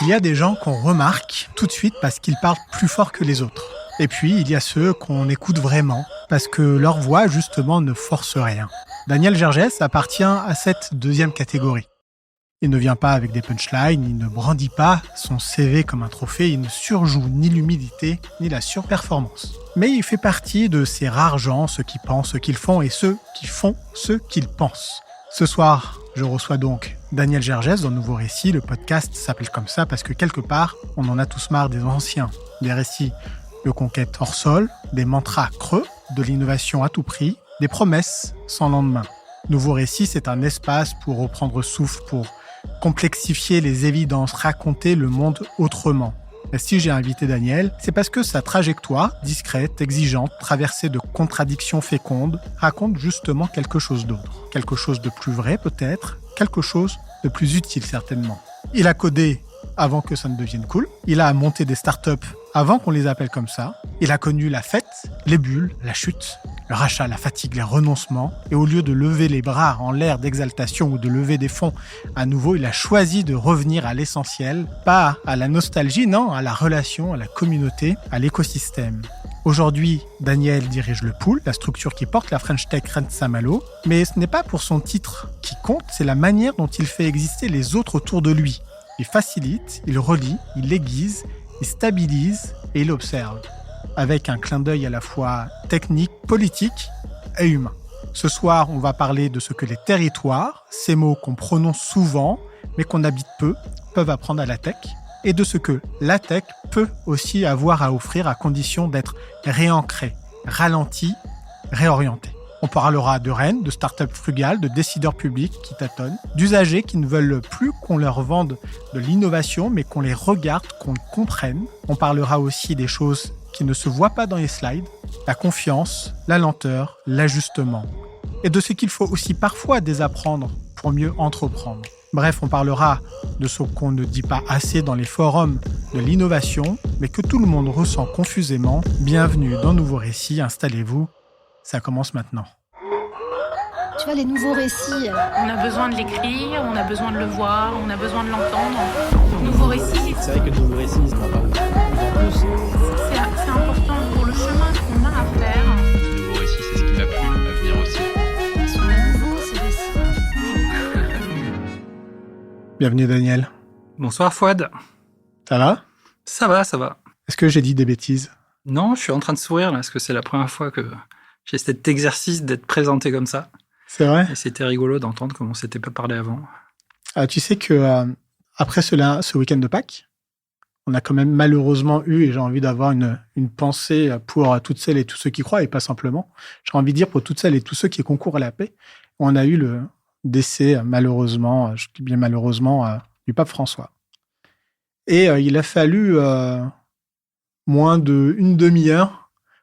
Il y a des gens qu'on remarque tout de suite parce qu'ils parlent plus fort que les autres. Et puis, il y a ceux qu'on écoute vraiment parce que leur voix, justement, ne force rien. Daniel Gergès appartient à cette deuxième catégorie. Il ne vient pas avec des punchlines, il ne brandit pas son CV comme un trophée, il ne surjoue ni l'humilité, ni la surperformance. Mais il fait partie de ces rares gens, ceux qui pensent ce qu'ils font et ceux qui font ce qu'ils pensent. Ce soir, je reçois donc Daniel Gergès dans Nouveau Récit. Le podcast s'appelle comme ça parce que quelque part, on en a tous marre des anciens, des récits de conquête hors sol, des mantras creux, de l'innovation à tout prix, des promesses sans lendemain. Nouveau Récit, c'est un espace pour reprendre souffle, pour complexifier les évidences, raconter le monde autrement. Et si j'ai invité Daniel, c'est parce que sa trajectoire, discrète, exigeante, traversée de contradictions fécondes, raconte justement quelque chose d'autre. Quelque chose de plus vrai peut-être, quelque chose de plus utile certainement. Il a codé avant que ça ne devienne cool. Il a monté des startups avant qu'on les appelle comme ça. Il a connu la fête, les bulles, la chute, le rachat, la fatigue, les renoncements. Et au lieu de lever les bras en l'air d'exaltation ou de lever des fonds à nouveau, il a choisi de revenir à l'essentiel, pas à la nostalgie, non, à la relation, à la communauté, à l'écosystème. Aujourd'hui, Daniel dirige le Pool, la structure qui porte la French Tech Rennes Saint-Malo. Mais ce n'est pas pour son titre qui compte, c'est la manière dont il fait exister les autres autour de lui. Il facilite, il relie, il aiguise, il stabilise et il observe. Avec un clin d'œil à la fois technique, politique et humain. Ce soir, on va parler de ce que les territoires, ces mots qu'on prononce souvent, mais qu'on habite peu, peuvent apprendre à la tech, et de ce que la tech peut aussi avoir à offrir à condition d'être réancré, ralenti, réorienté. On parlera de Rennes, de start-up frugales, de décideurs publics qui tâtonnent, d'usagers qui ne veulent plus qu'on leur vende de l'innovation, mais qu'on les regarde, qu'on les comprenne. On parlera aussi des choses qui ne se voient pas dans les slides, la confiance, la lenteur, l'ajustement. Et de ce qu'il faut aussi parfois désapprendre pour mieux entreprendre. Bref, on parlera de ce qu'on ne dit pas assez dans les forums de l'innovation, mais que tout le monde ressent confusément. Bienvenue dans Nouveau Récit, installez-vous. Ça commence maintenant. Tu vois, les nouveaux récits... On a besoin de l'écrire, on a besoin de le voir, on a besoin de l'entendre. Nouveau récit... C'est vrai que Nouveau Récit, ça va pas en plus. C'est important pour le chemin qu'on a à faire. Nouveau Récit, c'est ce qui m'a plu à venir aussi. Ils sont nouveaux, ces récits. Bienvenue Daniel. Bonsoir Fouad. Ça va ? Ça va. Est-ce que j'ai dit des bêtises ? Non, je suis en train de sourire là, parce que c'est la première fois que j'ai cet exercice d'être présenté comme ça. C'est vrai ? Et c'était rigolo d'entendre comment on s'était pas parlé avant. Tu sais que après ce week-end de Pâques, on a quand même malheureusement eu, et j'ai envie d'avoir une pensée pour toutes celles et tous ceux qui croient, et pas simplement. J'ai envie de dire pour toutes celles et tous ceux qui concourent à la paix. On a eu le décès, malheureusement, je dis bien malheureusement, du pape François. Et il a fallu moins d'une demi-heure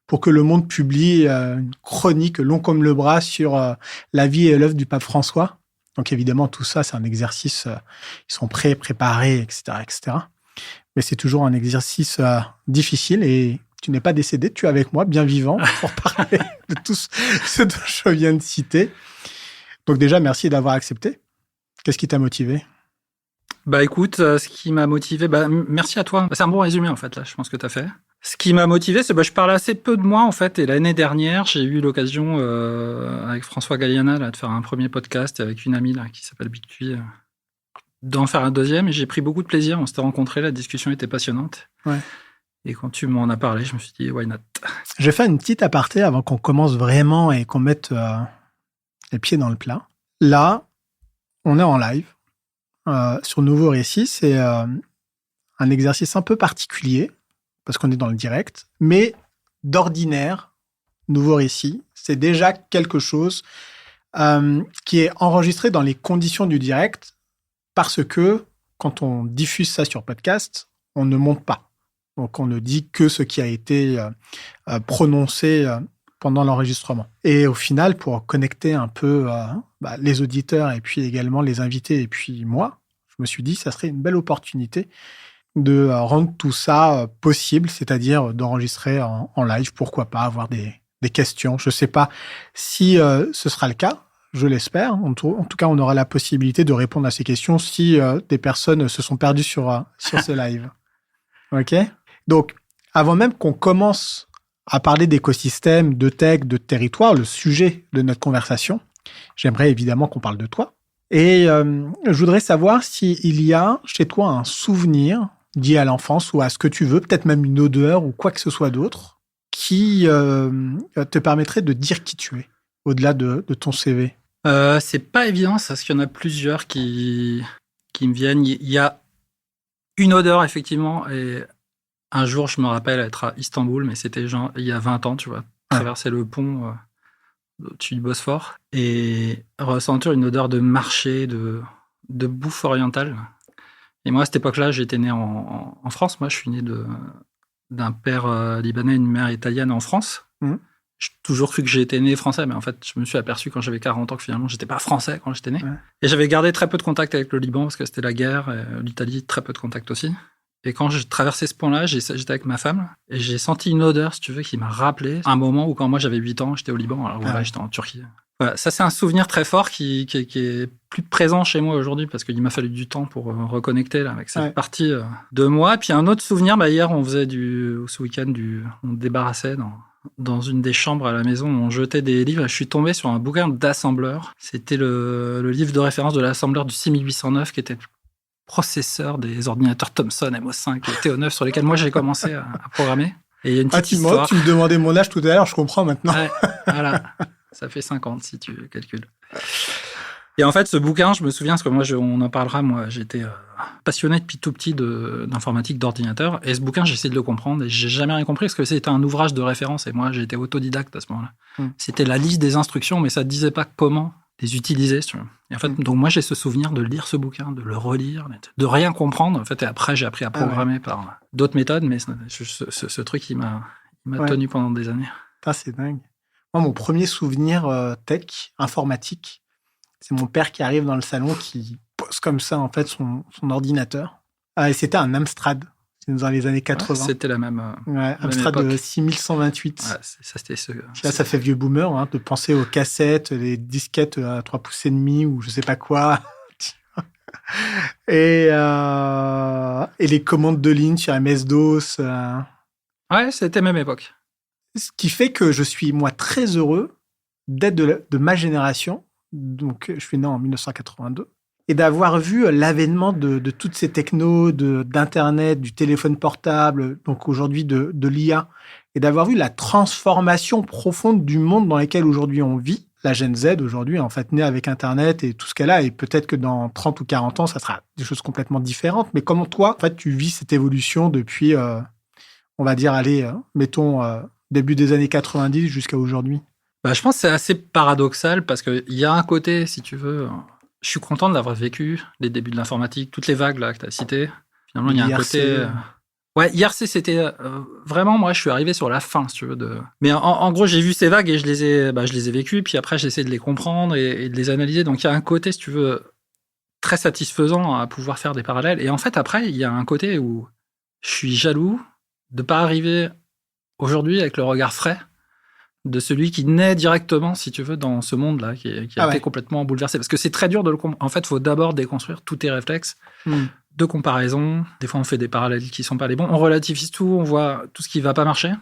pour que Le Monde publie une chronique long comme le bras sur la vie et l'œuvre du pape François. Donc évidemment, tout ça, c'est un exercice, ils sont prêts, préparés, etc., etc. Mais c'est toujours un exercice difficile et tu n'es pas décédé, tu es avec moi, bien vivant, pour parler de tout ce dont je viens de citer. Donc déjà, merci d'avoir accepté. Qu'est-ce qui t'a motivé ? Bah écoute, ce qui m'a motivé, merci à toi. C'est un bon résumé en fait là, je pense que tu as fait. Ce qui m'a motivé, c'est je parle assez peu de moi en fait. Et l'année dernière, j'ai eu l'occasion avec François Galliana là, de faire un premier podcast et avec une amie là, qui s'appelle Big Tui, d'en faire un deuxième. Et j'ai pris beaucoup de plaisir. On s'était rencontrés, la discussion était passionnante. Ouais. Et quand tu m'en as parlé, je me suis dit, why not ? Je vais faire une petite aparté avant qu'on commence vraiment et qu'on mette les pieds dans le plat. Là, on est en live sur Nouveau Récit. C'est un exercice un peu particulier parce qu'on est dans le direct, mais d'ordinaire, Nouveau Récit, c'est déjà quelque chose qui est enregistré dans les conditions du direct parce que quand on diffuse ça sur podcast, on ne monte pas. Donc, on ne dit que ce qui a été prononcé pendant l'enregistrement. Et au final, pour connecter un peu les auditeurs et puis également les invités et puis moi, je me suis dit que ça serait une belle opportunité de rendre tout ça possible, c'est-à-dire d'enregistrer en live, pourquoi pas, avoir des questions. Je ne sais pas si ce sera le cas. je l'espère. En tout cas, on aura la possibilité de répondre à ces questions si des personnes se sont perdues sur ce live. OK? Donc, avant même qu'on commence à parler d'écosystème, de tech, de territoire, le sujet de notre conversation, j'aimerais évidemment qu'on parle de toi. Et je voudrais savoir s'il y a chez toi un souvenir lié à l'enfance ou à ce que tu veux, peut-être même une odeur ou quoi que ce soit d'autre, qui te permettrait de dire qui tu es, au-delà de ton CV. C'est pas évident, parce qu'il y en a plusieurs qui me viennent. Il y a une odeur, effectivement, et un jour, je me rappelle être à Istanbul, mais c'était genre il y a 20 ans, tu vois, traverser le pont au-dessus du Bosphore et ressentir une odeur de marché, de bouffe orientale. Et moi, à cette époque-là, j'étais né en France. Moi, je suis né d'un père libanais et une mère italienne en France. J'ai toujours cru que j'étais né français, mais en fait, je me suis aperçu quand j'avais 40 ans que finalement, j'étais pas français quand j'étais né. Et j'avais gardé très peu de contact avec le Liban parce que c'était la guerre, et l'Italie, très peu de contact aussi. Et quand j'ai traversé ce pont-là, j'étais avec ma femme et j'ai senti une odeur, si tu veux, qui m'a rappelé un moment où quand moi j'avais 8 ans, j'étais au Liban, alors voilà, j'étais en Turquie. Voilà, ça, c'est un souvenir très fort qui est plus présent chez moi aujourd'hui parce qu'il m'a fallu du temps pour reconnecter là, avec cette partie de moi. Puis un autre souvenir, hier, on faisait ce week-end, on débarrassait dans une des chambres à la maison, on jetait des livres et je suis tombé sur un bouquin d'assembleur. C'était le livre de référence de l'assembleur du 6809 qui était processeur des ordinateurs Thomson MO5 et TO9 sur lesquels moi j'ai commencé à programmer. Et il y a une petite histoire. Tu me demandais mon âge tout à l'heure, je comprends maintenant. Ouais, voilà, ça fait 50 si tu calcules. Et en fait, ce bouquin, je me souviens, parce que moi, on en parlera, moi, j'étais passionné depuis tout petit d'informatique, d'ordinateur. Et ce bouquin, j'ai essayé de le comprendre et j'ai jamais rien compris parce que c'était un ouvrage de référence et moi, j'étais autodidacte à ce moment-là. C'était la liste des instructions, mais ça ne disait pas comment les utiliser. Si tu veux. Et en fait, donc moi, j'ai ce souvenir de lire ce bouquin, de le relire, de rien comprendre. En fait, et après, j'ai appris à programmer par d'autres méthodes, mais ce truc, il m'a tenu pendant des années. C'est dingue. Moi, mon premier souvenir tech, informatique, c'est mon père qui arrive dans le salon, qui pose comme ça, en fait, son ordinateur. Et c'était un Amstrad. C'est dans les années 80. C'était la même. Amstrad 6128. Ouais, ça, c'était Là, ça fait vieux boomer, de penser aux cassettes, les disquettes à 3,5 pouces ou je sais pas quoi. et les commandes de ligne sur MS-DOS. Ouais, c'était même époque. Ce qui fait que je suis, moi, très heureux d'être de ma génération. Donc, je suis né en 1982. Et d'avoir vu l'avènement de toutes ces technos, d'Internet, du téléphone portable, donc aujourd'hui de l'IA, et d'avoir vu la transformation profonde du monde dans lequel aujourd'hui on vit. La Gen Z, aujourd'hui, en fait, née avec Internet et tout ce qu'elle a, et peut-être que dans 30 ou 40 ans, ça sera des choses complètement différentes. Mais comment toi, en fait, tu vis cette évolution depuis, on va dire, mettons, début des années 90 jusqu'à aujourd'hui? Je pense que c'est assez paradoxal parce qu'il y a un côté, si tu veux... Je suis content d'avoir vécu les débuts de l'informatique, toutes les vagues là que tu as citées. Finalement, il y a un côté... Ouais, IRC, c'était vraiment... Moi, je suis arrivé sur la fin, si tu veux. Mais en gros, j'ai vu ces vagues et je les ai vécues. Puis après, j'ai essayé de les comprendre et de les analyser. Donc, il y a un côté, si tu veux, très satisfaisant à pouvoir faire des parallèles. Et en fait, après, il y a un côté où je suis jaloux de ne pas arriver aujourd'hui avec le regard frais de celui qui naît directement, si tu veux, dans ce monde-là, qui a été complètement bouleversé. Parce que c'est très dur de le comprendre. En fait, il faut d'abord déconstruire tous tes réflexes de comparaison. Des fois, on fait des parallèles qui ne sont pas les bons. On relativise tout, on voit tout ce qui ne va pas marcher.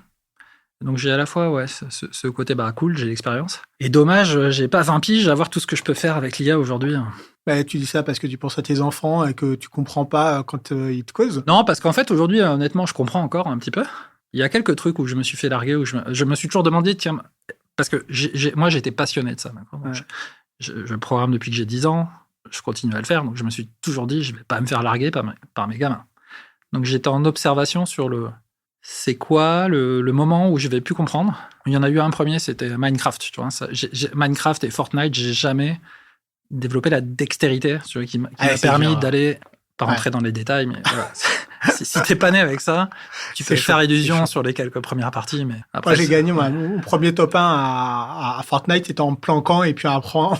Donc, j'ai à la fois ce côté cool, j'ai l'expérience. Et dommage, j'ai pas 20 piges à voir tout ce que je peux faire avec l'IA aujourd'hui. Tu dis ça parce que tu penses à tes enfants et que tu comprends pas quand ils te causent? Non, parce qu'en fait, aujourd'hui, honnêtement, je comprends encore un petit peu. Il y a quelques trucs où je me suis fait larguer, où je me suis toujours demandé, tiens, parce que moi, j'étais passionné de ça. Ouais. Je programme depuis que j'ai 10 ans, je continue à le faire, donc je me suis toujours dit, je ne vais pas me faire larguer par mes gamins. Donc j'étais en observation sur c'est quoi le moment où je ne vais plus comprendre. Il y en a eu un premier, c'était Minecraft. Tu vois, Minecraft et Fortnite, j'ai jamais développé la dextérité qui m'a permis d'aller... Pas rentrer dans les détails, mais voilà. Si t'es pas né avec ça, tu peux faire illusion sur les quelques premières parties, mais après... Moi, j'ai gagné mon premier top 1 à Fortnite, c'était en planquant et puis en prenant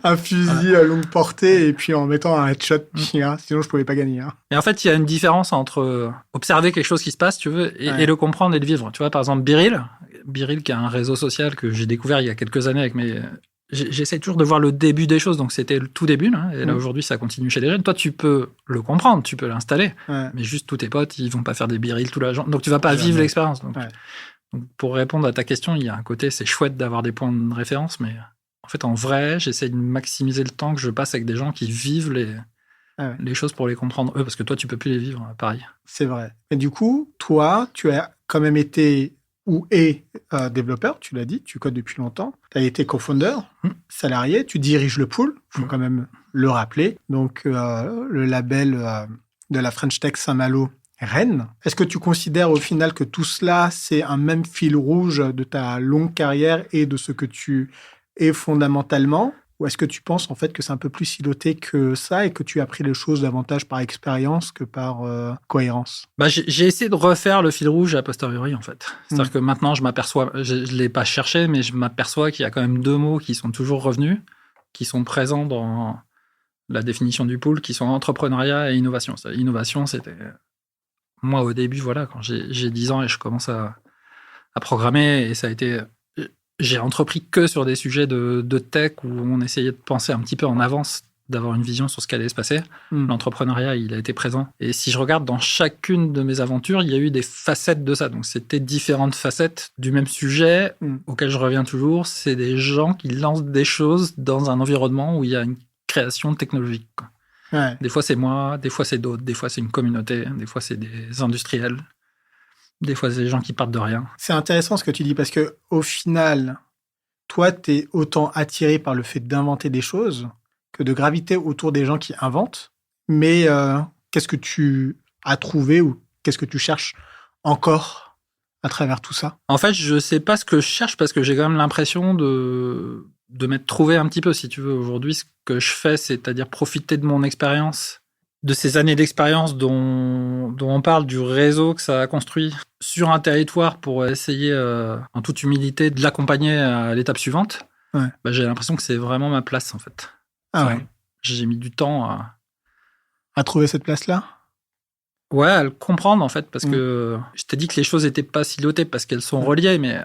un fusil à longue portée et puis en mettant un headshot, sinon je pouvais pas gagner. Et en fait, il y a une différence entre observer quelque chose qui se passe, tu veux, et le comprendre et le vivre. Tu vois, par exemple, Biril, qui est un réseau social que j'ai découvert il y a quelques années avec j'essaie toujours de voir le début des choses. Donc, c'était le tout début. Là, et là, aujourd'hui, ça continue chez les jeunes. Toi, tu peux le comprendre, tu peux l'installer. Ouais. Mais juste, tous tes potes, ils vont pas faire des birils toute la journée. Donc, tu vas pas vivre l'expérience. Donc, pour répondre à ta question, il y a un côté, c'est chouette d'avoir des points de référence. Mais en fait, en vrai, j'essaie de maximiser le temps que je passe avec des gens qui vivent les choses pour les comprendre eux. Parce que toi, tu peux plus les vivre, pareil. C'est vrai. Et du coup, toi, tu as quand même été ou est développeur, tu l'as dit, tu codes depuis longtemps. Tu as été co-founder, salarié, tu diriges le pool, il faut quand même le rappeler. Donc, le label de la French Tech Saint-Malo, Rennes. Est-ce que tu considères au final que tout cela, c'est un même fil rouge de ta longue carrière et de ce que tu es fondamentalement ? Ou est-ce que tu penses en fait que c'est un peu plus siloté que ça et que tu as appris les choses davantage par expérience que par cohérence ? J'ai essayé de refaire le fil rouge a posteriori en fait. C'est-à-dire que maintenant je m'aperçois, je ne l'ai pas cherché, mais je m'aperçois qu'il y a quand même 2 mots qui sont toujours revenus, qui sont présents dans la définition du pool, qui sont entrepreneuriat et innovation. Innovation, c'était... Moi au début, voilà, quand j'ai 10 ans et je commence à programmer, et ça a été... J'ai entrepris que sur des sujets de tech où on essayait de penser un petit peu en avance, d'avoir une vision sur ce qui allait se passer. L'entrepreneuriat, il a été présent. Et si je regarde dans chacune de mes aventures, il y a eu des facettes de ça. Donc, c'était différentes facettes du même sujet auquel je reviens toujours. C'est des gens qui lancent des choses dans un environnement où il y a une création technologique, quoi. Ouais. Des fois, c'est moi, des fois, c'est d'autres, des fois, c'est une communauté, des fois, c'est des industriels. Des fois, c'est des gens qui partent de rien. C'est intéressant ce que tu dis parce que au final, toi, tu es autant attiré par le fait d'inventer des choses que de graviter autour des gens qui inventent. Mais qu'est-ce que tu as trouvé ou qu'est-ce que tu cherches encore à travers tout ça ? En fait, je sais pas ce que je cherche parce que j'ai quand même l'impression de m'être trouvé un petit peu, si tu veux. Aujourd'hui, ce que je fais, c'est-à-dire profiter de mon expérience, de ces années d'expérience dont on parle, du réseau que ça a construit sur un territoire pour essayer, en toute humilité, de l'accompagner à l'étape suivante. Ouais. J'ai l'impression que c'est vraiment ma place, en fait. Ah ouais. J'ai mis du temps à trouver cette place-là ? Ouais, à le comprendre, en fait, parce que je t'ai dit que les choses n'étaient pas silotées parce qu'elles sont reliées, mais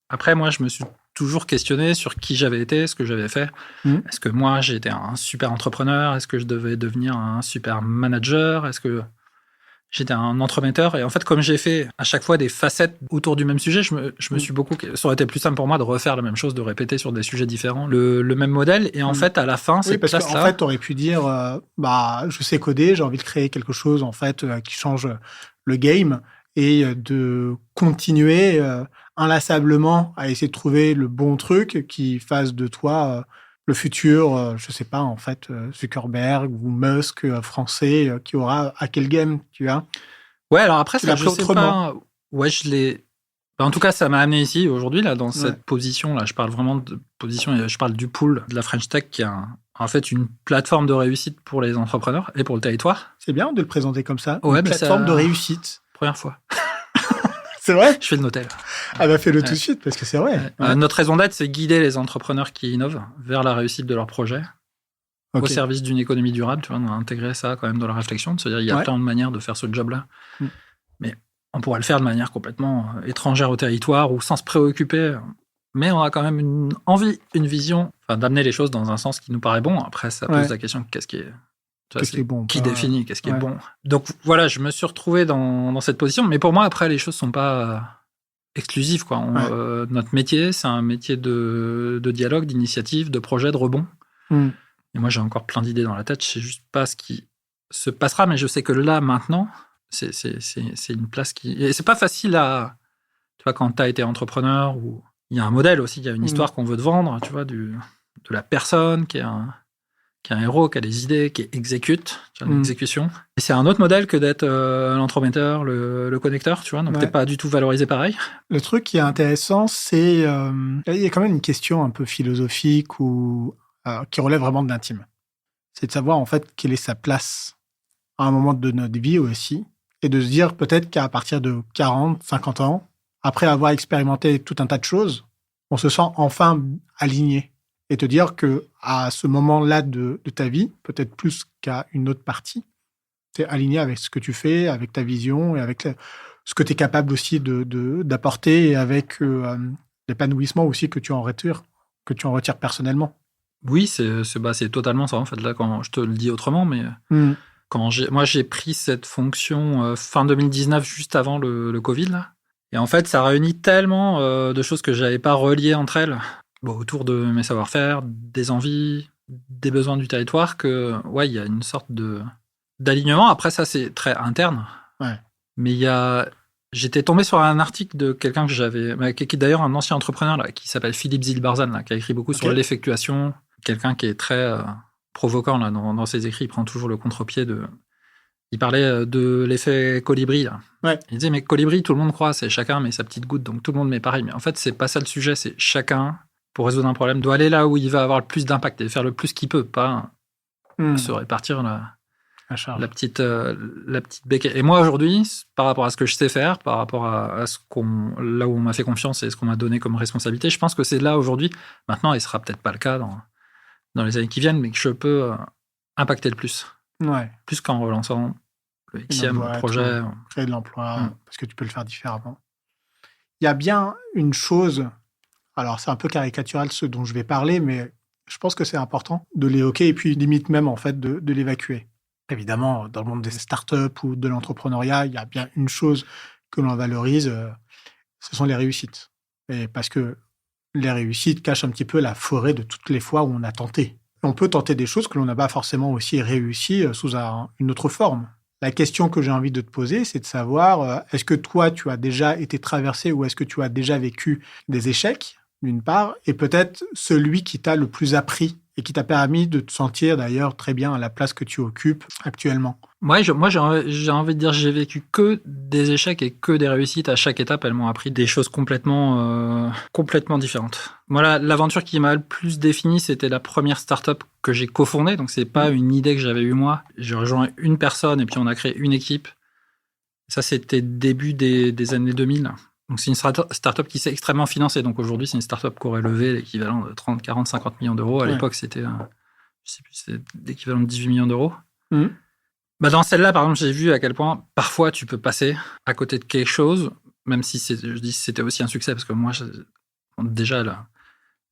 après, moi, je me suis toujours questionné sur qui j'avais été, ce que j'avais fait. Est-ce que moi, j'ai été un super entrepreneur ? Est-ce que je devais devenir un super manager ? Est-ce que j'étais un entremetteur ? Et en fait, comme j'ai fait à chaque fois des facettes autour du même sujet, je me suis beaucoup... Ça aurait été plus simple pour moi de refaire la même chose, de répéter sur des sujets différents le même modèle. Et en fait, à la fin, c'est parce qu'en fait, tu aurais pu dire, je sais coder, j'ai envie de créer quelque chose en fait qui change le game et de continuer inlassablement à essayer de trouver le bon truc qui fasse de toi le futur, je sais pas, en fait, Zuckerberg ou Musk français qui aura à quel game, tu vois ? Ouais, alors après, ça, je sais pas. Ouais, je l'ai... en tout cas, ça m'a amené ici, aujourd'hui, là, dans cette position-là. Je parle vraiment de position, et je parle du pool de la French Tech, qui est en fait une plateforme de réussite pour les entrepreneurs et pour le territoire. C'est bien de le présenter comme ça, une plateforme de réussite. Première fois. C'est vrai ? Je fais le noter, là. Ah bah fais-le tout de suite, parce que c'est vrai. Notre raison d'être, c'est guider les entrepreneurs qui innovent vers la réussite de leur projet, au service d'une économie durable. Tu vois, on a intégré ça quand même dans la réflexion, de se dire il y a plein de manières de faire ce job-là. Mais on pourrait le faire de manière complètement étrangère au territoire ou sans se préoccuper. Mais on a quand même une envie, une vision, d'amener les choses dans un sens qui nous paraît bon. Après, ça pose la question qu'est-ce qui est bon, qui définit qu'est-ce qui est bon. Donc voilà, je me suis retrouvé dans cette position. Mais pour moi, après, les choses sont pas exclusives, quoi. Notre métier, c'est un métier de dialogue, d'initiative, de projet, de rebond. Et moi, j'ai encore plein d'idées dans la tête. Je sais juste pas ce qui se passera, mais je sais que là, maintenant, c'est une place qui... Et c'est pas facile à... Tu vois, quand tu as été entrepreneur, ou il y a un modèle aussi, il y a une histoire qu'on veut te vendre, tu vois, de la personne qui est un héros, qui a des idées, qui exécute, tu vois, l'exécution. Et c'est un autre modèle que d'être l'entremetteur, le connecteur, tu vois, donc t'es pas du tout valorisé pareil. Le truc qui est intéressant, c'est... il y a quand même une question un peu philosophique ou qui relève vraiment de l'intime. C'est de savoir, en fait, quelle est sa place à un moment de notre vie aussi, et de se dire peut-être qu'à partir de 40, 50 ans, après avoir expérimenté tout un tas de choses, on se sent enfin aligné. Et te dire qu'à ce moment-là de ta vie, peut-être plus qu'à une autre partie, tu es aligné avec ce que tu fais, avec ta vision et avec ce que tu es capable aussi d'apporter et avec l'épanouissement aussi que tu en retires que tu en retires personnellement. Oui, c'est totalement ça, en fait. Là, quand je te le dis autrement, mais quand moi, j'ai pris cette fonction fin 2019, juste avant le Covid, là. Et en fait, ça réunit tellement de choses que je n'avais pas reliées entre elles, autour de mes savoir-faire, des envies, des besoins du territoire, que, ouais, il y a une sorte d'alignement. Après, ça, c'est très interne. Ouais. Mais j'étais tombé sur un article de quelqu'un que j'avais, qui est d'ailleurs un ancien entrepreneur, là, qui s'appelle Philippe Zilbarzan, là, qui a écrit beaucoup sur l'effectuation. Quelqu'un qui est très provoquant là, dans ses écrits. Il prend toujours le contre-pied Il parlait de l'effet colibri. Là. Ouais. Il disait, mais colibri, tout le monde croit, c'est chacun met sa petite goutte, donc tout le monde met pareil. Mais en fait, c'est pas ça le sujet, c'est chacun, pour résoudre un problème, doit aller là où il va avoir le plus d'impact et faire le plus qu'il peut, pas se répartir la petite béquille. Et moi, aujourd'hui, par rapport à ce que je sais faire, par rapport à là où on m'a fait confiance et ce qu'on m'a donné comme responsabilité, je pense que c'est là, aujourd'hui, maintenant, et ce sera peut-être pas le cas dans les années qui viennent, mais que je peux impacter le plus. Ouais. Plus qu'en relançant le Xème projet. Créer de l'emploi, parce que tu peux le faire différemment. Il y a bien une chose, alors c'est un peu caricatural ce dont je vais parler, mais je pense que c'est important de l'évoquer et puis limite même en fait de l'évacuer. Évidemment, dans le monde des startups ou de l'entrepreneuriat, il y a bien une chose que l'on valorise, ce sont les réussites. Et parce que les réussites cachent un petit peu la forêt de toutes les fois où on a tenté. On peut tenter des choses que l'on n'a pas forcément aussi réussi sous une autre forme. La question que j'ai envie de te poser, c'est de savoir, est-ce que toi, tu as déjà été traversé ou est-ce que tu as déjà vécu des échecs, d'une part, et peut-être celui qui t'a le plus appris et qui t'a permis de te sentir d'ailleurs très bien à la place que tu occupes actuellement. Moi, j'ai envie de dire j'ai vécu que des échecs et que des réussites. À chaque étape, elles m'ont appris des choses complètement différentes. Moi, l'aventure qui m'a le plus défini, c'était la première start-up que j'ai cofondée. Donc, c'est pas une idée que j'avais eue moi. J'ai rejoint une personne et puis on a créé une équipe. Ça, c'était début des années 2000. Donc, c'est une start-up qui s'est extrêmement financée. Donc, aujourd'hui, c'est une start-up qui aurait levé l'équivalent de 30, 40, 50 millions d'euros. À l'époque, c'était, je sais plus, c'était l'équivalent de 18 millions d'euros. Dans celle-là, par exemple, j'ai vu à quel point, parfois, tu peux passer à côté de quelque chose, même si je dis c'était aussi un succès, parce que moi, déjà,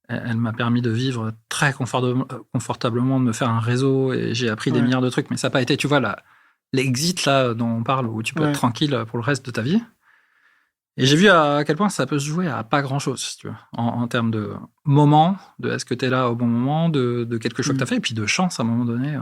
elle m'a permis de vivre très confortablement, de me faire un réseau, et j'ai appris des milliards de trucs. Mais ça n'a pas été, tu vois, l'exit là, dont on parle, où tu peux être tranquille pour le reste de ta vie. Et j'ai vu à quel point ça peut se jouer à pas grand-chose, si tu veux, en termes de moment, de est-ce que tu es là au bon moment, de quelque chose que tu as fait, et puis de chance à un moment donné.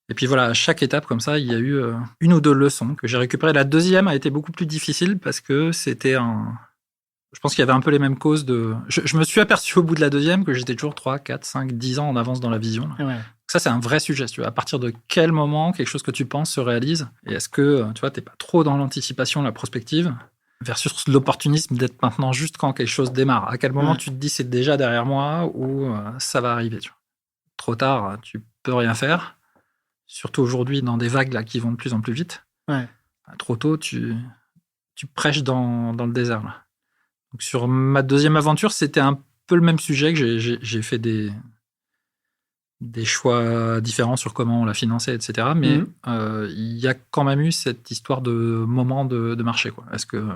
Et puis voilà, à chaque étape comme ça, il y a eu une ou deux leçons que j'ai récupérées. La deuxième a été beaucoup plus difficile parce que c'était je pense qu'il y avait un peu les mêmes causes Je me suis aperçu au bout de la deuxième que j'étais toujours 3, 4, 5, 10 ans en avance dans la vision. Ouais. Ça, c'est un vrai sujet, si tu vois. À partir de quel moment quelque chose que tu penses se réalise? Et est-ce que, tu vois, t'es pas trop dans l'anticipation, la prospective, versus l'opportunisme d'être maintenant juste quand quelque chose démarre? À quel moment tu te dis c'est déjà derrière moi ou ça va arriver, tu vois. Trop tard, tu peux rien faire. Surtout aujourd'hui, dans des vagues là, qui vont de plus en plus vite. Ouais. Trop tôt, tu prêches dans le désert. Là. Donc, sur ma deuxième aventure, c'était un peu le même sujet, que j'ai fait des choix différents sur comment on l'a financé, etc. Mais il y a quand même eu cette histoire de moment de marché. Quoi. Est-ce que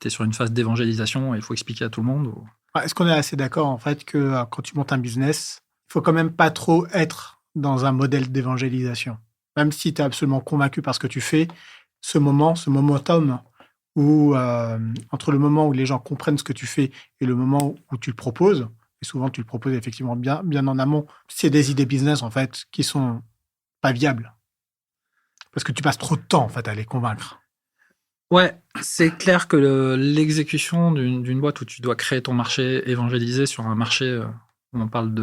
tu es sur une phase d'évangélisation et il faut expliquer à tout le monde ou... Est-ce qu'on est assez d'accord, en fait, que quand tu montes un business, il faut quand même pas trop être dans un modèle d'évangélisation. Même si tu es absolument convaincu par ce que tu fais, ce momentum où, entre le moment où les gens comprennent ce que tu fais et le moment où tu le proposes, et souvent tu le proposes effectivement bien en amont, c'est des idées business, en fait, qui sont pas viables. Parce que tu passes trop de temps, en fait, à les convaincre. Ouais, c'est clair que l'exécution d'une boîte où tu dois créer ton marché, évangéliser sur un marché où on parle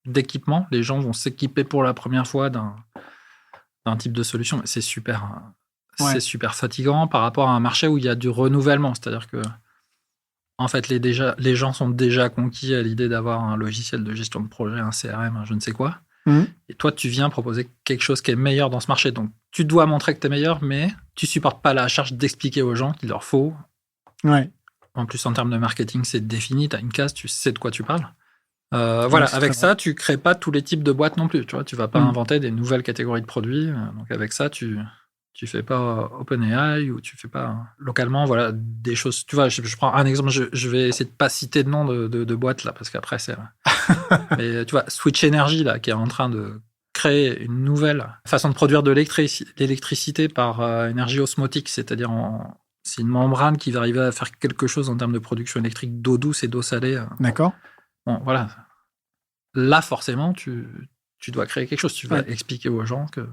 d'équipement, les gens vont s'équiper pour la première fois d'un type de solution, mais c'est super fatigant par rapport à un marché où il y a du renouvellement, c'est-à-dire que en fait les gens sont déjà conquis à l'idée d'avoir un logiciel de gestion de projet, un CRM, un je ne sais quoi, et toi tu viens proposer quelque chose qui est meilleur dans ce marché, donc tu dois montrer que tu es meilleur, mais tu supportes pas la charge d'expliquer aux gens qu'il leur faut. En plus en termes de marketing c'est défini, tu as une case, tu sais de quoi tu parles. Voilà, avec ça, tu crées pas tous les types de boîtes non plus. Tu vois, tu vas pas inventer des nouvelles catégories de produits. Donc avec ça, tu Tu fais pas OpenAI ou tu fais pas localement, voilà, des choses. Tu vois, je prends un exemple, je vais essayer de pas citer de nom de boîte là, parce qu'après c'est. Mais tu vois, Switch Energy là, qui est en train de créer une nouvelle façon de produire de l'électricité par énergie osmotique, c'est-à-dire c'est une membrane qui va arriver à faire quelque chose en termes de production électrique d'eau douce et d'eau salée. D'accord. Bon, voilà. Là, forcément, tu dois créer quelque chose. Tu vas expliquer aux gens que.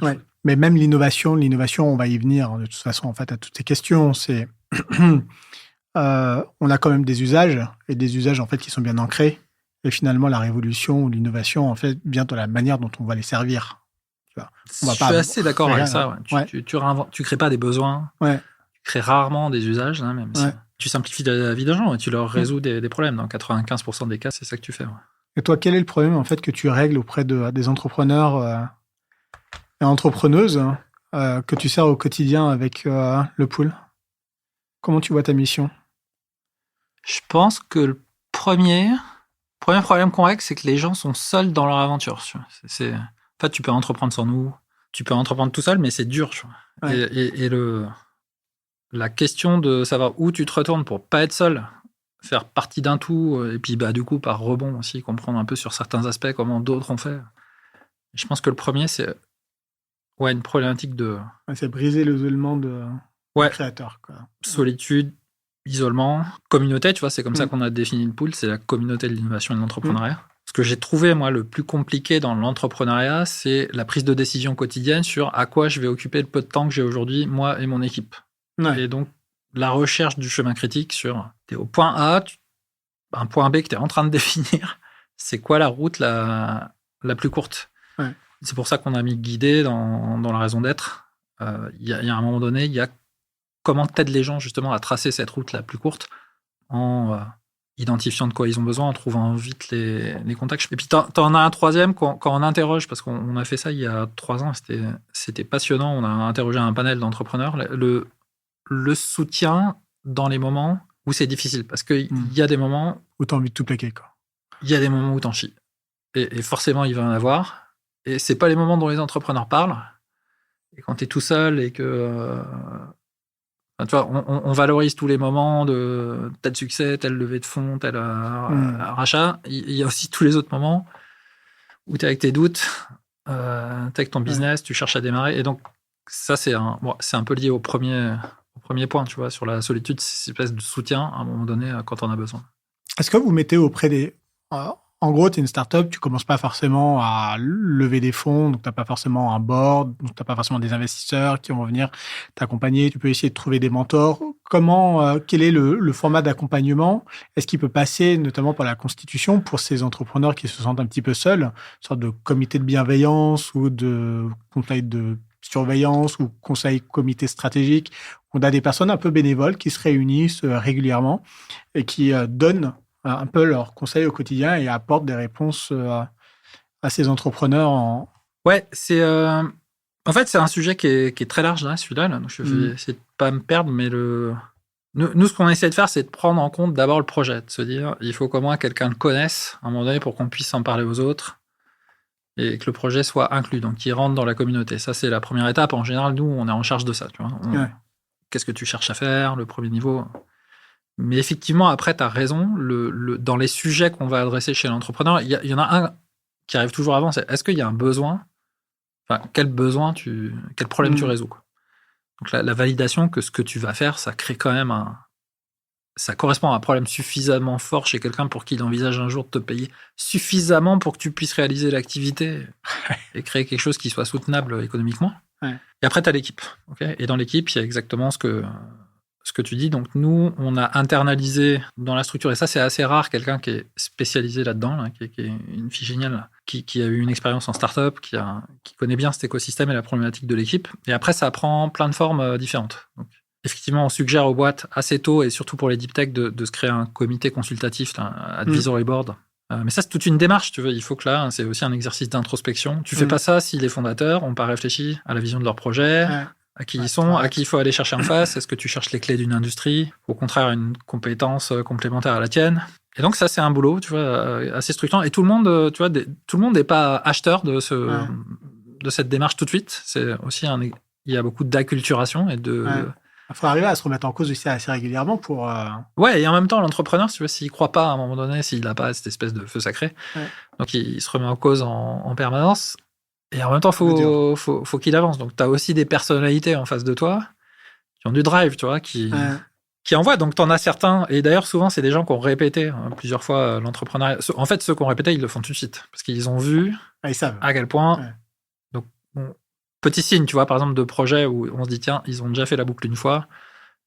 Ouais. Mais même l'innovation, on va y venir de toute façon en fait à toutes ces questions. C'est on a quand même des usages et des usages en fait qui sont bien ancrés. Et finalement, la révolution ou l'innovation en fait vient de la manière dont on va les servir. Tu vois. Je suis assez d'accord avec ça. Ouais. Tu crées pas des besoins. Ouais. Tu crées rarement des usages, hein, même si tu simplifies la vie des gens et tu leur résous des problèmes. Dans 95% des cas, c'est ça que tu fais. Ouais. Et toi, quel est le problème en fait que tu règles auprès des entrepreneurs et entrepreneuses que tu sers au quotidien avec le pool? Comment tu vois ta mission? Je pense que le premier problème qu'on règle, c'est que les gens sont seuls dans leur aventure. En fait, tu peux entreprendre sans nous, tu peux entreprendre tout seul, mais c'est dur. Ouais. Et la question de savoir où tu te retournes pour pas être seul, faire partie d'un tout, et puis du coup, par rebond aussi, comprendre un peu sur certains aspects comment d'autres ont fait. Je pense que le premier, c'est une problématique de... c'est briser l'isolement de créateur. Quoi. Solitude, isolement, communauté, tu vois, c'est comme ça qu'on a défini le pool, c'est la communauté de l'innovation et de l'entrepreneuriat. Ce que j'ai trouvé, moi, le plus compliqué dans l'entrepreneuriat, c'est la prise de décision quotidienne sur à quoi je vais occuper le peu de temps que j'ai aujourd'hui, moi et mon équipe. Ouais. Et donc, la recherche du chemin critique sur t'es au point A, un point B que tu es en train de définir, c'est quoi la route la plus courte. Ouais. C'est pour ça qu'on a mis guidé dans la raison d'être. Il y a un moment donné, il y a comment t'aides les gens justement à tracer cette route la plus courte en identifiant de quoi ils ont besoin, en trouvant vite les contacts. Et puis t'en as un troisième quand on interroge, parce qu'on a fait ça il y a 3 ans, c'était passionnant, on a interrogé un panel d'entrepreneurs, le soutien dans les moments où c'est difficile, parce qu'il y a des moments où t'as envie de tout plaquer, quoi. Il y a des moments où t'en chies. Et forcément, il va y en avoir. Et c'est pas les moments dont les entrepreneurs parlent. Et quand t'es tout seul et que... tu vois, on valorise tous les moments de tel succès, tel levée de fonds, tel rachat. Il y a aussi tous les autres moments où t'es avec tes doutes, t'es avec ton business, tu cherches à démarrer. Et donc, ça, c'est un peu lié au premier point, tu vois, sur la solitude, c'est une espèce de soutien à un moment donné quand on a besoin. Est-ce que vous mettez auprès des... En gros, tu es une start-up, tu commences pas forcément à lever des fonds, donc tu n'as pas forcément un board, donc tu n'as pas forcément des investisseurs qui vont venir t'accompagner. Tu peux essayer de trouver des mentors. Quel est le format d'accompagnement? Est-ce qu'il peut passer, notamment par la constitution, pour ces entrepreneurs qui se sentent un petit peu seuls, une sorte de comité de bienveillance ou de conseil de surveillance ou comité stratégique? On a des personnes un peu bénévoles qui se réunissent régulièrement et qui donnent un peu leurs conseils au quotidien et apportent des réponses à ces entrepreneurs. Ouais, c'est en fait c'est un sujet qui est très large là, celui-là. Donc je vais essayer de pas me perdre, mais nous ce qu'on essaie de faire, c'est de prendre en compte d'abord le projet, de se dire il faut qu'au moins quelqu'un le connaisse à un moment donné pour qu'on puisse en parler aux autres et que le projet soit inclus, donc qu'il rentre dans la communauté. Ça c'est la première étape. En général, nous on est en charge de ça. Tu vois, qu'est-ce que tu cherches à faire, le premier niveau. Mais effectivement, après, tu as raison. Dans les sujets qu'on va adresser chez l'entrepreneur, il y en a un qui arrive toujours avant, c'est est-ce qu'il y a un besoin? Enfin, quel problème tu résous, quoi. Donc la validation que ce que tu vas faire, ça crée quand même ça correspond à un problème suffisamment fort chez quelqu'un pour qu'il envisage un jour de te payer suffisamment pour que tu puisses réaliser l'activité et créer quelque chose qui soit soutenable économiquement. Ouais. Et après, tu as l'équipe. Okay, et dans l'équipe, il y a exactement ce que tu dis. Donc, nous, on a internalisé dans la structure, et ça, c'est assez rare, quelqu'un qui est spécialisé là-dedans, là, qui est une fille géniale, là, qui a eu une expérience en start-up, qui connaît bien cet écosystème et la problématique de l'équipe. Et après, ça prend plein de formes différentes. Donc, effectivement, on suggère aux boîtes assez tôt, et surtout pour les deep tech, de se créer un comité consultatif, là, advisory board. Mais ça, c'est toute une démarche, tu veux. Il faut que là, c'est aussi un exercice d'introspection. Tu fais pas ça si les fondateurs n'ont pas réfléchi à la vision de leur projet, à qui ils sont, à qui il faut aller chercher en face. Est-ce que tu cherches les clés d'une industrie? Au contraire, une compétence complémentaire à la tienne. Et donc, ça, c'est un boulot, tu vois, assez structurant. Et tout le monde, tu vois, tout le monde n'est pas acheteur de cette démarche tout de suite. C'est aussi il y a beaucoup d'acculturation et de... Ouais. Il faut arriver à se remettre en cause aussi assez régulièrement pour... Ouais, et en même temps, l'entrepreneur, tu vois, s'il croit pas à un moment donné, s'il n'a pas cette espèce de feu sacré, donc il se remet en cause en permanence. Et en même temps, faut qu'il avance. Donc, tu as aussi des personnalités en face de toi qui ont du drive, tu vois, qui envoient. Donc, tu en as certains. Et d'ailleurs, souvent, c'est des gens qui ont répété plusieurs fois l'entrepreneuriat. En fait, ceux qui ont répété, ils le font tout de suite. Parce qu'ils ont vu ils savent. à quel point... Ouais. Donc, bon, petit signe, tu vois, par exemple, de projets où on se dit, tiens, ils ont déjà fait la boucle une fois.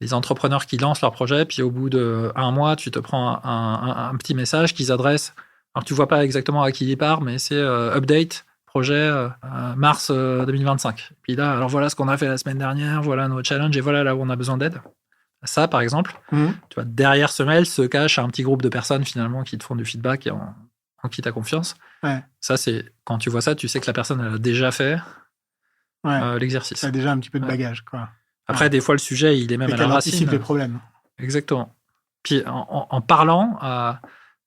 Les entrepreneurs qui lancent leur projet, puis au bout d'un mois, tu te prends un petit message qu'ils adressent. Alors, tu vois pas exactement à qui il part, mais c'est update, projet mars 2025. Puis là, alors voilà ce qu'on a fait la semaine dernière, voilà nos challenges, et voilà là où on a besoin d'aide. Ça, par exemple, tu vois, derrière ce mail se cache un petit groupe de personnes, finalement, qui te font du feedback et en qui tu as confiance. Ouais. Ça, c'est quand tu vois ça, tu sais que la personne, elle a déjà fait l'exercice. Ça a déjà un petit peu de bagage, quoi. Après, des fois, le sujet, il est même à la racine. Anticipe les problèmes. Exactement. Puis, en parlant,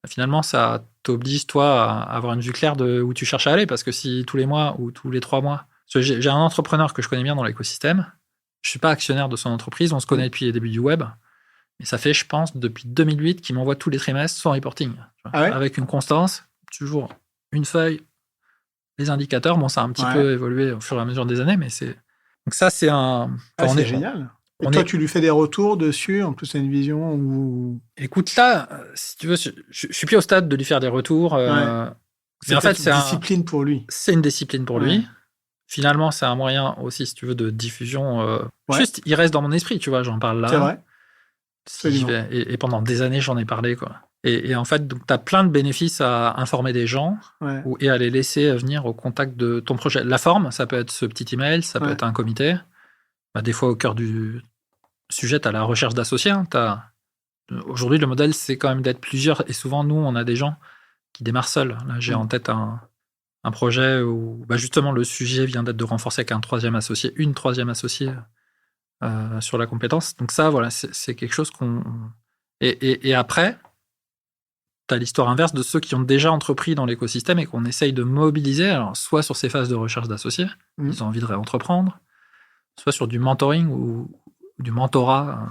finalement, ça t'oblige, toi, à avoir une vue claire de où tu cherches à aller. Parce que si tous les mois ou tous les 3 mois... J'ai un entrepreneur que je connais bien dans l'écosystème. Je ne suis pas actionnaire de son entreprise. On se connaît depuis les débuts du web. Mais ça fait, je pense, depuis 2008 qu'il m'envoie tous les trimestres son reporting. Avec une constance, toujours une feuille, les indicateurs. Bon, ça a un petit peu évolué au fur et à mesure des années, mais c'est... Donc ça, c'est un... c'est génial. Et toi, tu lui fais des retours dessus. En plus, c'est une vision où... Écoute, là, si tu veux, je suis plus au stade de lui faire des retours. Mais en fait, c'est une discipline pour lui. C'est une discipline pour lui. Finalement, c'est un moyen aussi, si tu veux, de diffusion. Juste, il reste dans mon esprit, tu vois, j'en parle là. C'est vrai. Et pendant des années, j'en ai parlé, quoi. Et en fait, tu as plein de bénéfices à informer des gens et à les laisser venir au contact de ton projet. La forme, ça peut être ce petit email, ça peut être un comité. Des fois, au cœur du sujet, tu as la recherche d'associés. Aujourd'hui, le modèle, c'est quand même d'être plusieurs. Et souvent, nous, on a des gens qui démarrent seuls. Là, j'ai en tête un projet où justement le sujet vient d'être de renforcer avec une troisième associée sur la compétence. Donc ça, voilà, c'est quelque chose qu'on... Et après, tu as l'histoire inverse de ceux qui ont déjà entrepris dans l'écosystème et qu'on essaye de mobiliser, alors, soit sur ces phases de recherche d'associés, ils ont envie de réentreprendre, soit sur du mentoring ou du mentorat,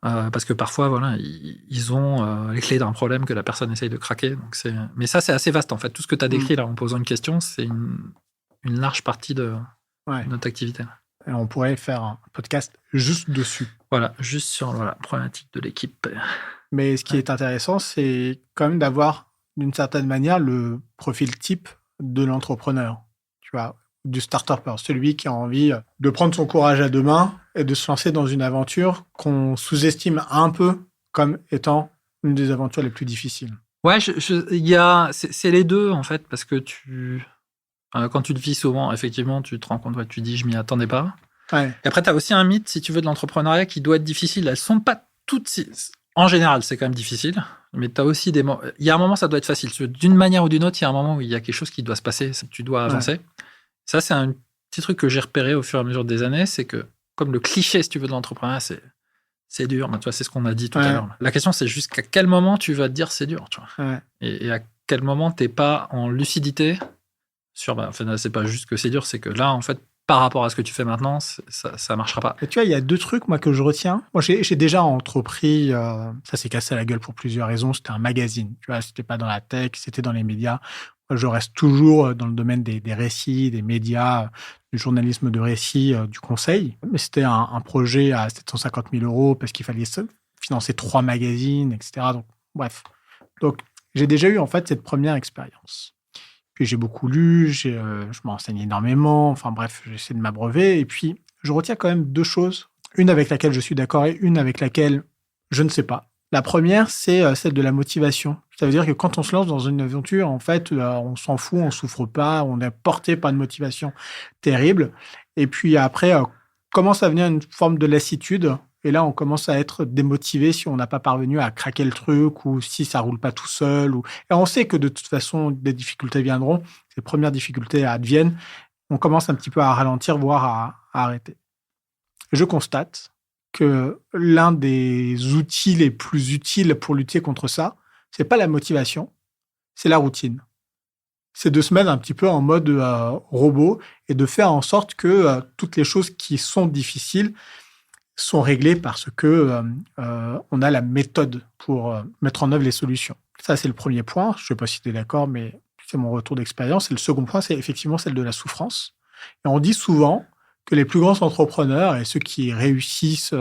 parce que parfois, voilà, ils ont les clés d'un problème que la personne essaye de craquer. Donc mais ça, c'est assez vaste, en fait. Tout ce que tu as décrit là en posant une question, c'est une large partie de notre activité. Et on pourrait faire un podcast juste dessus. Voilà, juste sur la problématique de l'équipe. Mais ce qui est intéressant, c'est quand même d'avoir, d'une certaine manière, le profil type de l'entrepreneur. Tu vois, du starter, celui qui a envie de prendre son courage à deux mains et de se lancer dans une aventure qu'on sous-estime un peu comme étant une des aventures les plus difficiles. Ouais, c'est les deux, en fait, parce que quand tu le vis souvent, effectivement, tu te rends compte, tu dis, je m'y attendais pas. Et après, tu as aussi un mythe, si tu veux, de l'entrepreneuriat qui doit être difficile. Elles sont pas toutes... En général, c'est quand même difficile, mais tu as aussi des moments... Il y a un moment, ça doit être facile. D'une manière ou d'une autre, il y a un moment où il y a quelque chose qui doit se passer, tu dois avancer. Ça, c'est un petit truc que j'ai repéré au fur et à mesure des années, c'est que, comme le cliché, si tu veux, de l'entrepreneuriat, c'est dur. Tu vois, c'est ce qu'on a dit tout à l'heure. La question, c'est jusqu'à quel moment tu vas te dire c'est dur, tu vois. Et à quel moment t'es pas en lucidité sur... c'est pas juste que c'est dur, c'est que là, en fait, par rapport à ce que tu fais maintenant, ça marchera pas. Et tu vois, il y a 2 trucs, moi, que je retiens. Moi, j'ai déjà entrepris, ça s'est cassé la gueule pour plusieurs raisons. C'était un magazine. Tu vois, c'était pas dans la tech, c'était dans les médias. Moi, je reste toujours dans le domaine des récits, des médias, du journalisme de récit, du conseil. Mais c'était un projet à 750 000 € parce qu'il fallait financer 3 magazines, etc. Donc, bref. Donc, j'ai déjà eu, en fait, cette première expérience. Puis j'ai beaucoup lu, je m'enseigne énormément, enfin bref, j'essaie de m'abreuver. Et puis, je retiens quand même 2 choses. Une avec laquelle je suis d'accord et une avec laquelle je ne sais pas. La première, c'est celle de la motivation. Ça veut dire que quand on se lance dans une aventure, en fait, on s'en fout, on souffre pas, on est porté par une motivation terrible. Et puis après, commence à venir une forme de lassitude. Et là, on commence à être démotivé si on n'a pas parvenu à craquer le truc ou si ça roule pas tout seul. Et on sait que de toute façon, des difficultés viendront. Ces premières difficultés adviennent. On commence un petit peu à ralentir, voire à arrêter. Je constate que l'un des outils les plus utiles pour lutter contre ça, c'est pas la motivation, c'est la routine. c'est de se mettre un petit peu en mode robot et de faire en sorte que toutes les choses qui sont difficiles sont réglées parce que on a la méthode pour mettre en œuvre les solutions. Ça, c'est le premier point. Je ne sais pas si tu es d'accord, mais c'est mon retour d'expérience. Et le second point, c'est effectivement celle de la souffrance. Et on dit souvent que les plus grands entrepreneurs et ceux qui réussissent,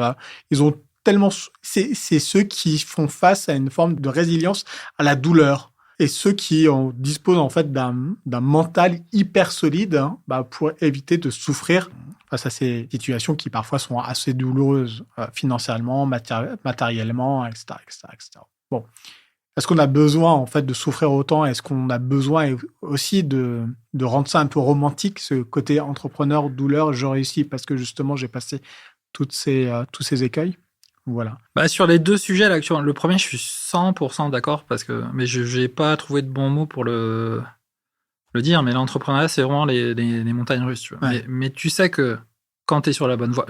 ils ont tellement... C'est ceux qui font face à une forme de résilience à la douleur. Et ceux qui disposent en fait d'un mental hyper solide pour éviter de souffrir face à ces situations qui parfois sont assez douloureuses financièrement, matériellement, etc., etc., etc. Bon. Est-ce qu'on a besoin en fait de souffrir autant? Est-ce qu'on a besoin aussi de rendre ça un peu romantique, ce côté entrepreneur, douleur, je réussis parce que justement j'ai passé tous ces écueils? Voilà. Sur les deux sujets là, le premier, je suis 100% d'accord mais je n'ai pas trouvé de bons mots pour le dire. Mais l'entrepreneuriat, c'est vraiment les montagnes russes. Tu vois. Ouais. Mais tu sais que quand tu es sur la bonne voie,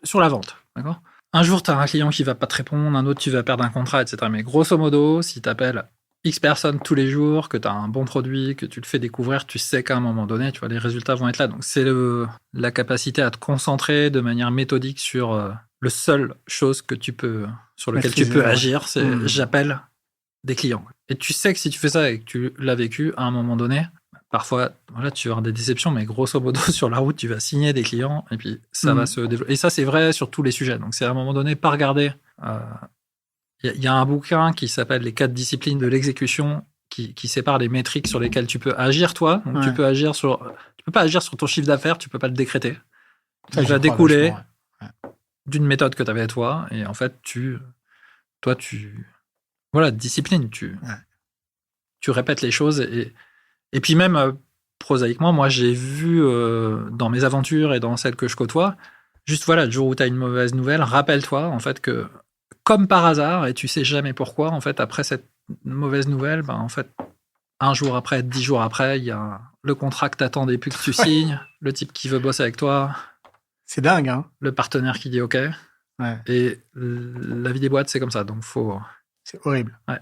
sur la vente, d'accord. Un jour, tu as un client qui va pas te répondre, un autre, tu vas perdre un contrat, etc. Mais grosso modo, si tu appelles X personnes tous les jours, que tu as un bon produit, que tu le fais découvrir, tu sais qu'à un moment donné, tu vois, les résultats vont être là. Donc, c'est la capacité à te concentrer de manière méthodique sur le seul chose sur lequel tu peux agir, c'est j'appelle des clients. Et tu sais que si tu fais ça et que tu l'as vécu, à un moment donné, parfois, voilà, tu vas avoir des déceptions, mais grosso modo, sur la route, tu vas signer des clients et puis ça va se développer. Et ça, c'est vrai sur tous les sujets. Donc, c'est à un moment donné, pas regarder. Il y a un bouquin qui s'appelle Les 4 disciplines de l'exécution qui sépare les métriques sur lesquelles tu peux agir, toi. Donc, tu peux pas agir sur ton chiffre d'affaires, tu peux pas le décréter. Il va découler d'une méthode que tu avais toi. Et en fait, voilà, discipline. Tu répètes les choses et puis même, prosaïquement, moi, j'ai vu dans mes aventures et dans celles que je côtoie, juste voilà, le jour où tu as une mauvaise nouvelle, rappelle-toi en fait que, comme par hasard, et tu sais jamais pourquoi, en fait, après cette mauvaise nouvelle, en fait, un jour après, 10 jours après, il y a le contrat que t'attendais plus que tu signes, le type qui veut bosser avec toi. C'est dingue, hein. Le partenaire qui dit OK. Ouais. Et la vie des boîtes, c'est comme ça, donc faut... C'est horrible. Ouais.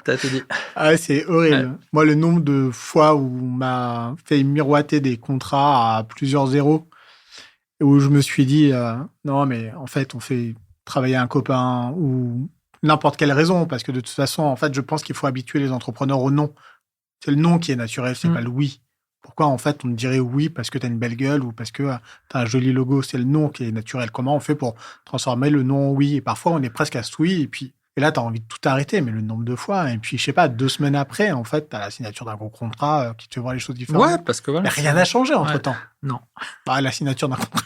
T'as tout dit. Ah, c'est horrible. Ouais. Moi, le nombre de fois où on m'a fait miroiter des contrats à plusieurs zéros, où je me suis dit, non, mais en fait, on fait travailler un copain ou n'importe quelle raison, parce que de toute façon, en fait, je pense qu'il faut habituer les entrepreneurs au non. C'est le non qui est naturel, c'est pas le oui. Pourquoi, en fait, on te dirait oui parce que tu as une belle gueule ou parce que tu as un joli logo? C'est le non qui est naturel. Comment on fait pour transformer le non en oui? Et parfois, on est presque à ce oui, et là, tu as envie de tout arrêter, mais le nombre de fois. Et puis, je sais pas, 2 semaines après, en fait, tu as la signature d'un gros contrat qui te fait voir les choses différemment. Ouais, parce que voilà. Mais rien n'a changé entre-temps. Non. La signature d'un contrat.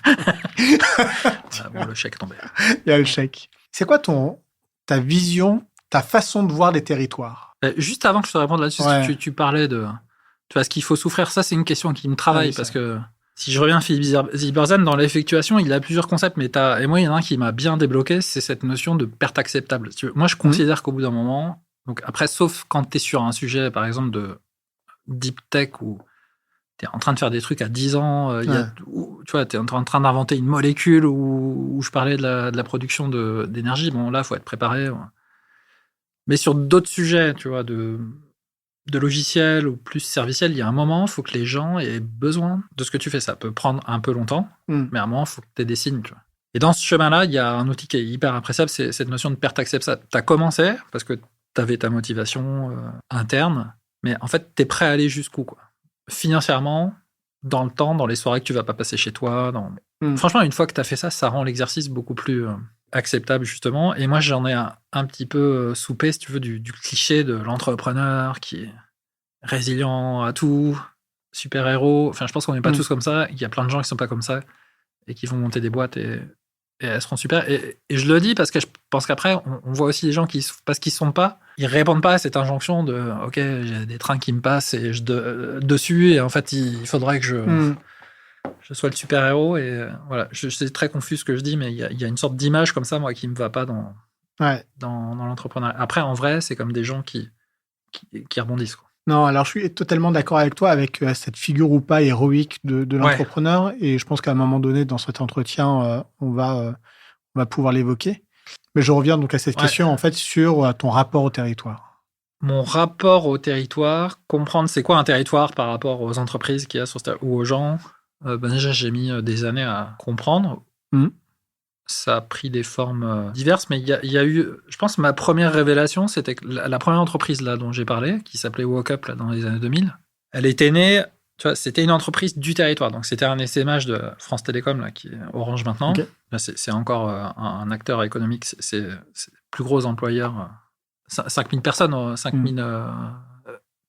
Bon, le chèque est tombé. Il y a le chèque. C'est quoi ta vision, ta façon de voir les territoires? Juste avant que je te réponde là-dessus, tu parlais de... Tu vois, ce qu'il faut souffrir, ça, c'est une question qui me travaille parce que si je reviens à Philippe Zilberstein, dans l'effectuation, il a plusieurs concepts, et moi, il y en a un qui m'a bien débloqué, c'est cette notion de perte acceptable. Moi, je considère qu'au bout d'un moment, donc après, sauf quand tu es sur un sujet, par exemple, de deep tech où tu es en train de faire des trucs à 10 ans, tu vois, tu es en train d'inventer une molécule où je parlais de la production d'énergie. Bon, là, il faut être préparé. Ouais. Mais sur d'autres sujets, tu vois, de logiciels ou plus serviciels, il y a un moment, il faut que les gens aient besoin de ce que tu fais. Ça peut prendre un peu longtemps, mais à un moment, il faut que tu aies des signes. Tu vois. Et dans ce chemin-là, il y a un outil qui est hyper appréciable, c'est cette notion de perte acceptable. Tu as commencé parce que tu avais ta motivation interne, mais en fait, tu es prêt à aller jusqu'où, quoi. Financièrement, dans le temps, dans les soirées que tu vas pas passer chez toi. Franchement, une fois que tu as fait ça, ça rend l'exercice beaucoup plus acceptable, justement. Et moi, j'en ai un petit peu soupé, si tu veux, du cliché de l'entrepreneur qui est résilient à tout, super-héros. Enfin, je pense qu'on n'est pas tous comme ça. Il y a plein de gens qui sont pas comme ça et qui vont monter des boîtes et elles seront super. Et je le dis parce que je pense qu'après, on voit aussi des gens qui, parce qu'ils ne sont pas, ils répondent pas à cette injonction de « Ok, j'ai des trains qui me passent et dessus, et en fait, il faudrait que je sois le super-héros. » Et voilà, c'est très confus ce que je dis, mais il y a une sorte d'image comme ça, moi, qui ne me va pas dans l'entrepreneuriat. Après, en vrai, c'est comme des gens qui rebondissent, quoi. Non, alors je suis totalement d'accord avec toi avec cette figure ou pas héroïque de l'entrepreneur, et je pense qu'à un moment donné dans cet entretien, on va pouvoir l'évoquer. Mais je reviens donc à cette question en fait sur ton rapport au territoire. Mon rapport au territoire, comprendre c'est quoi un territoire par rapport aux entreprises qu'il y a sur ce ou aux gens, déjà, j'ai mis des années à comprendre. Mhm. Ça a pris des formes diverses, mais il y a eu, je pense, ma première révélation, c'était que la première entreprise là dont j'ai parlé, qui s'appelait WalkUp là, dans les années 2000, elle était née, tu vois, c'était une entreprise du territoire. Donc, c'était un SMH de France Télécom, là, qui est Orange maintenant. Ok. Là, c'est encore un acteur économique, c'est le plus gros employeur. 5000 personnes, 5000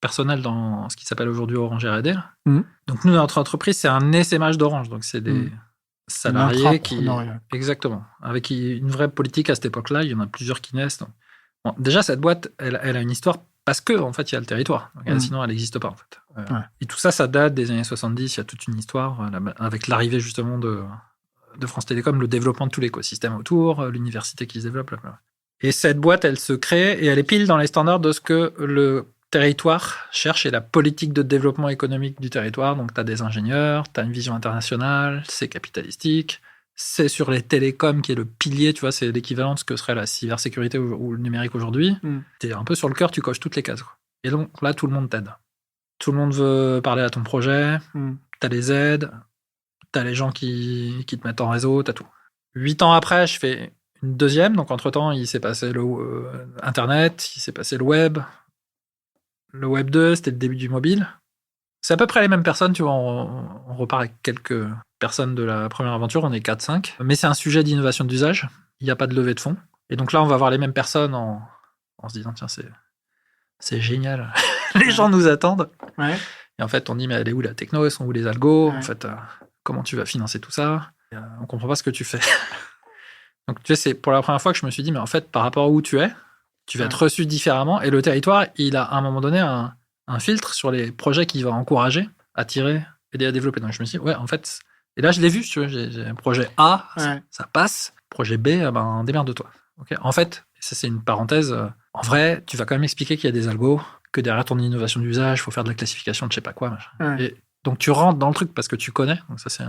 personnels dans ce qui s'appelle aujourd'hui Orange R&D. Mhm. Donc, nous, notre entreprise, c'est un SMH d'Orange. Donc, c'est des salariés qui... L'entrepreneuriat. Exactement. Avec une vraie politique à cette époque-là. Il y en a plusieurs qui naissent. Donc, bon, déjà, cette boîte, elle a une histoire parce que, en fait, il y a le territoire. Donc, sinon, elle n'existe pas, en fait. Ouais. Et tout ça, ça date des années 70. Il y a toute une histoire avec l'arrivée, justement, de France Télécom, le développement de tout l'écosystème autour, l'université qui se développe. Blablabla. Et cette boîte, elle se crée et elle est pile dans les standards de ce que le territoire cherche et la politique de développement économique du territoire. Donc, tu as des ingénieurs, tu as une vision internationale, c'est capitalistique, c'est sur les télécoms qui est le pilier, tu vois, c'est l'équivalent de ce que serait la cybersécurité ou le numérique aujourd'hui. Tu es un peu sur le cœur, tu coches toutes les cases, quoi. Et donc, là, tout le monde t'aide. Tout le monde veut parler à ton projet, tu as les aides, tu as les gens qui te mettent en réseau, tu as tout. 8 ans après, je fais une deuxième, donc entre-temps, il s'est passé Internet, il s'est passé le web. Le Web 2, c'était le début du mobile. C'est à peu près les mêmes personnes, tu vois, on repart avec quelques personnes de la première aventure, on est 4-5. Mais c'est un sujet d'innovation d'usage, il n'y a pas de levée de fonds. Et donc là, on va voir les mêmes personnes en se disant, tiens, c'est génial, les gens nous attendent. Ouais. Et en fait, on dit, mais elle est où la techno, elles sont où les algos, Ouais. en fait, comment tu vas financer tout ça? Et, on comprend pas ce que tu fais. Donc, tu sais, c'est pour la première fois que je me suis dit, mais en fait, par rapport à où tu es, tu vas être reçu différemment. Et le territoire, il a à un moment donné un filtre sur les projets qu'il va encourager, attirer, aider à développer. Donc je me suis dit, ouais, en fait... Et là, je l'ai vu, tu vois, j'ai un projet A, ça passe. Projet B, ben, démerde-toi. Okay, en fait, ça c'est une parenthèse, en vrai, tu vas quand même expliquer qu'il y a des algos, que derrière ton innovation d'usage, il faut faire de la classification de je sais pas quoi. Machin. Ouais. Et donc tu rentres dans le truc parce que tu connais. Donc ça, c'est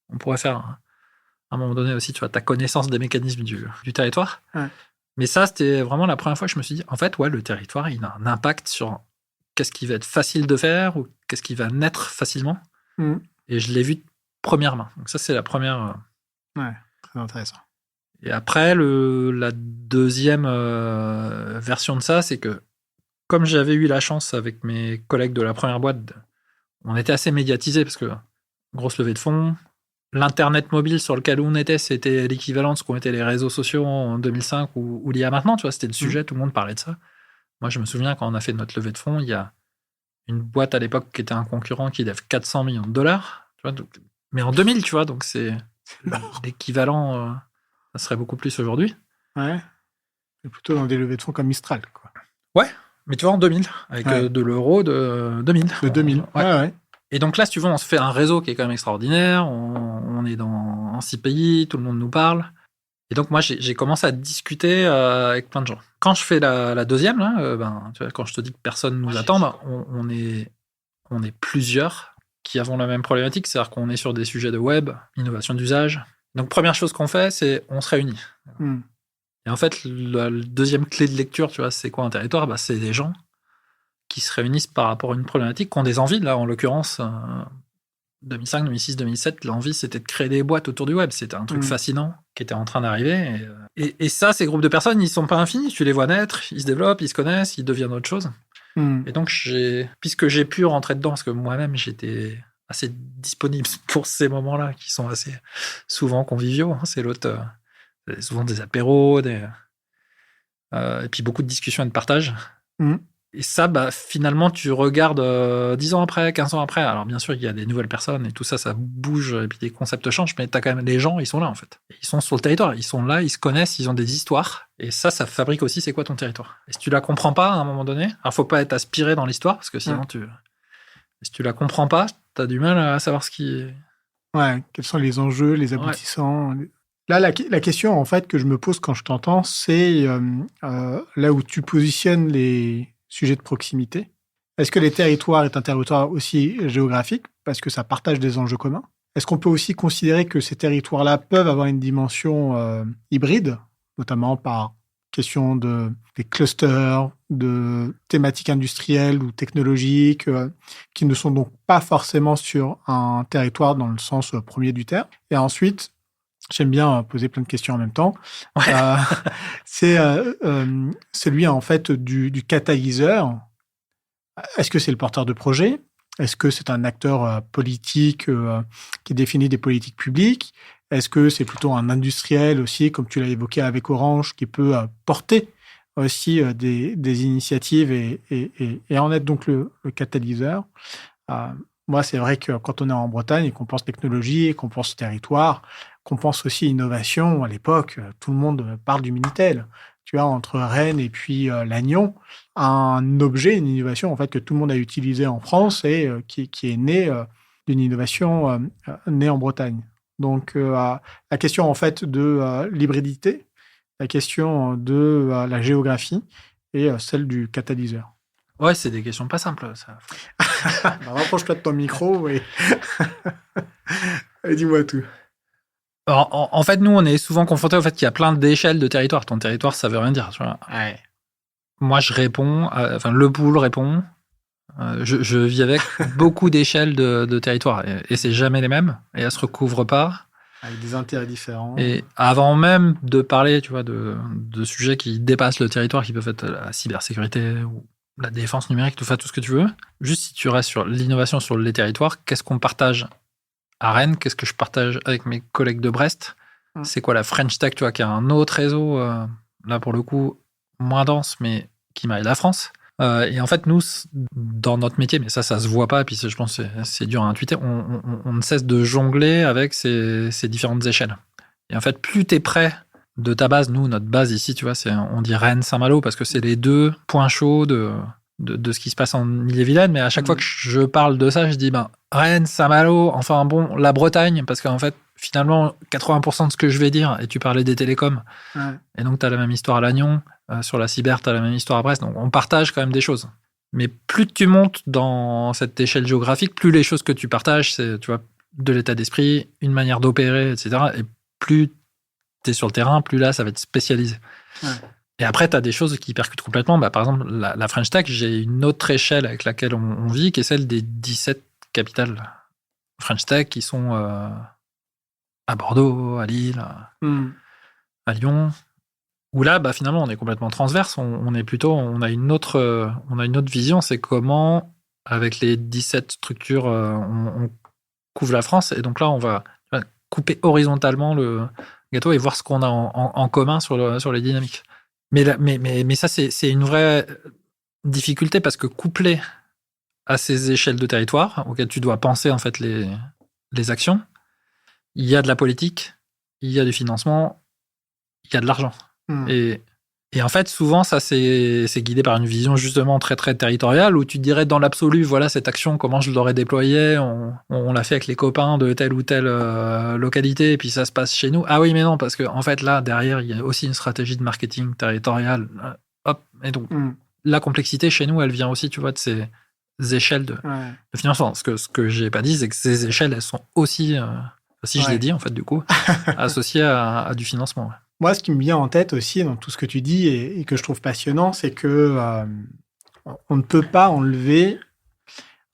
on pourrait faire... à un moment donné aussi, tu vois, ta connaissance des mécanismes du territoire. Ouais. Mais ça, c'était vraiment la première fois que je me suis dit, en fait, ouais, le territoire, il a un impact sur qu'est-ce qui va être facile de faire ou qu'est-ce qui va naître facilement. Et je l'ai vu de première main. Donc ça, c'est la première. Ouais, très intéressant. Et après, la deuxième version de ça, c'est que comme j'avais eu la chance avec mes collègues de la première boîte, on était assez médiatisés parce que grosse levée de fonds. L'Internet mobile sur lequel on était, c'était l'équivalent de ce qu'ont été les réseaux sociaux en 2005 ou il y a maintenant. Tu vois, c'était le sujet, tout le monde parlait de ça. Moi, je me souviens, quand on a fait notre levée de fonds, il y a une boîte à l'époque qui était un concurrent qui lève 400 millions de dollars. Tu vois, donc, mais en 2000, tu vois, donc c'est l'équivalent, ça serait beaucoup plus aujourd'hui. Ouais. C'est plutôt dans des levées de fonds comme Mistral, quoi. Ouais, mais tu vois, en 2000, avec de l'euro de 2000. De 2000, ouais. Et donc là, si tu veux, on se fait un réseau qui est quand même extraordinaire. On est dans 6 pays, tout le monde nous parle. Et donc, moi, j'ai commencé à discuter avec plein de gens. Quand je fais la deuxième, là, tu vois, quand je te dis que personne nous attend, on est plusieurs qui avons la même problématique. C'est-à-dire qu'on est sur des sujets de web, innovation d'usage. Donc, première chose qu'on fait, c'est on se réunit. Et en fait, la deuxième clé de lecture, tu vois, c'est quoi un territoire? C'est des gens qui se réunissent par rapport à une problématique, qui ont des envies. Là, en l'occurrence, 2005, 2006, 2007, l'envie, c'était de créer des boîtes autour du web. C'était un truc fascinant qui était en train d'arriver. Et ça, ces groupes de personnes, ils sont pas infinis. Tu les vois naître, ils se développent, ils se connaissent, ils deviennent autre chose. Et donc, puisque j'ai pu rentrer dedans, parce que moi-même, j'étais assez disponible pour ces moments-là, qui sont assez souvent conviviaux. C'est l'autre... souvent des apéros, et puis beaucoup de discussions et de partage. Et ça, finalement, tu regardes 10 ans après, 15 ans après. Alors, bien sûr, il y a des nouvelles personnes et tout ça, ça bouge, et puis des concepts changent, mais tu as quand même les gens, ils sont là, en fait. Ils sont sur le territoire, ils sont là, ils se connaissent, ils ont des histoires. Et ça fabrique aussi c'est quoi ton territoire. Et si tu la comprends pas, à un moment donné, alors faut pas être aspiré dans l'histoire, parce que sinon, si tu la comprends pas, tu as du mal à savoir ce qui est... Ouais, quels sont les enjeux, les aboutissants. Là, la question, en fait, que je me pose quand je t'entends, c'est là où tu positionnes les sujets de proximité. Est-ce que les territoires est un territoire aussi géographique parce que ça partage des enjeux communs? Est-ce qu'on peut aussi considérer que ces territoires-là peuvent avoir une dimension hybride, notamment par question des clusters, de thématiques industrielles ou technologiques qui ne sont donc pas forcément sur un territoire dans le sens premier du terme. Et ensuite, j'aime bien poser plein de questions en même temps. Ouais. C'est celui en fait du catalyseur. Est-ce que c'est le porteur de projet? Est-ce que c'est un acteur politique qui définit des politiques publiques? Est-ce que c'est plutôt un industriel aussi, comme tu l'as évoqué avec Orange, qui peut porter aussi des initiatives et en être donc le catalyseur? Moi, c'est vrai que quand on est en Bretagne et qu'on pense technologie, et qu'on pense territoire, qu'on pense aussi innovation, à l'époque, tout le monde parle du Minitel. Tu vois, entre Rennes et puis Lannion, un objet, une innovation en fait que tout le monde a utilisé en France et qui est né d'une innovation née en Bretagne. Donc la question en fait de l'hybridité, la question de la géographie et celle du catalyseur. Ouais, c'est des questions pas simples, ça. Rapproche-toi de ton micro et dis-moi tout. Alors, en fait, nous, on est souvent confrontés au fait qu'il y a plein d'échelles de territoire. Ton territoire, ça veut rien dire. Tu vois. Ouais. Moi, je réponds, le pool répond. Je vis avec beaucoup d'échelles de territoire et c'est jamais les mêmes et elles se recouvrent pas. Avec des intérêts différents. Et avant même de parler, tu vois, de sujets qui dépassent le territoire, qui peuvent être la cybersécurité ou la défense numérique, tout ce que tu veux. Juste si tu restes sur l'innovation sur les territoires, qu'est-ce qu'on partage à Rennes? Qu'est-ce que je partage avec mes collègues de Brest? C'est quoi la French Tech, tu vois, qui a un autre réseau, là pour le coup, moins dense, mais qui maille la France. Et en fait, nous, dans notre métier, mais ça se voit pas, et puis je pense que c'est dur à intuiter, on ne cesse de jongler avec ces différentes échelles. Et en fait, plus tu es près de ta base, nous, notre base ici, tu vois, on dit Rennes-Saint-Malo, parce que c'est les deux points chauds de ce qui se passe en Ille-et-Vilaine, mais à chaque fois que je parle de ça, je dis, Rennes, Saint-Malo, enfin bon, la Bretagne, parce qu'en fait, finalement, 80% de ce que je vais dire, et tu parlais des télécoms, et donc tu as la même histoire à Lannion, sur la cyber, tu as la même histoire à Brest, donc on partage quand même des choses. Mais plus tu montes dans cette échelle géographique, plus les choses que tu partages, c'est, tu vois, de l'état d'esprit, une manière d'opérer, etc. Et plus tu es sur le terrain, plus là, ça va être spécialisé. Ouais. Et après, tu as des choses qui percutent complètement. Par exemple, la French Tech, j'ai une autre échelle avec laquelle on vit, qui est celle des 17 capitales French Tech qui sont à Bordeaux, à Lille, à Lyon. Où là, finalement, on est complètement transverse. On a une autre vision. C'est comment, avec les 17 structures, on couvre la France. Et donc là, on va couper horizontalement le gâteau et voir ce qu'on a en commun sur les dynamiques. Mais ça, c'est une vraie difficulté parce que couplé à ces échelles de territoire auxquelles tu dois penser en fait les actions, il y a de la politique, il y a du financement, il y a de l'argent. Et en fait, souvent, ça, c'est guidé par une vision justement très, très territoriale où tu te dirais dans l'absolu, voilà, cette action, comment je l'aurais déployée, on l'a fait avec les copains de telle ou telle localité et puis ça se passe chez nous. Ah oui, mais non, parce qu'en fait, là, derrière, il y a aussi une stratégie de marketing territorial. Et donc, la complexité chez nous, elle vient aussi, tu vois, de ces échelles de financement. Ce que j'ai pas dit, c'est que ces échelles, elles sont aussi, je l'ai dit, en fait, du coup, associées à du financement. Moi, ce qui me vient en tête aussi dans tout ce que tu dis et que je trouve passionnant, c'est que on ne peut pas enlever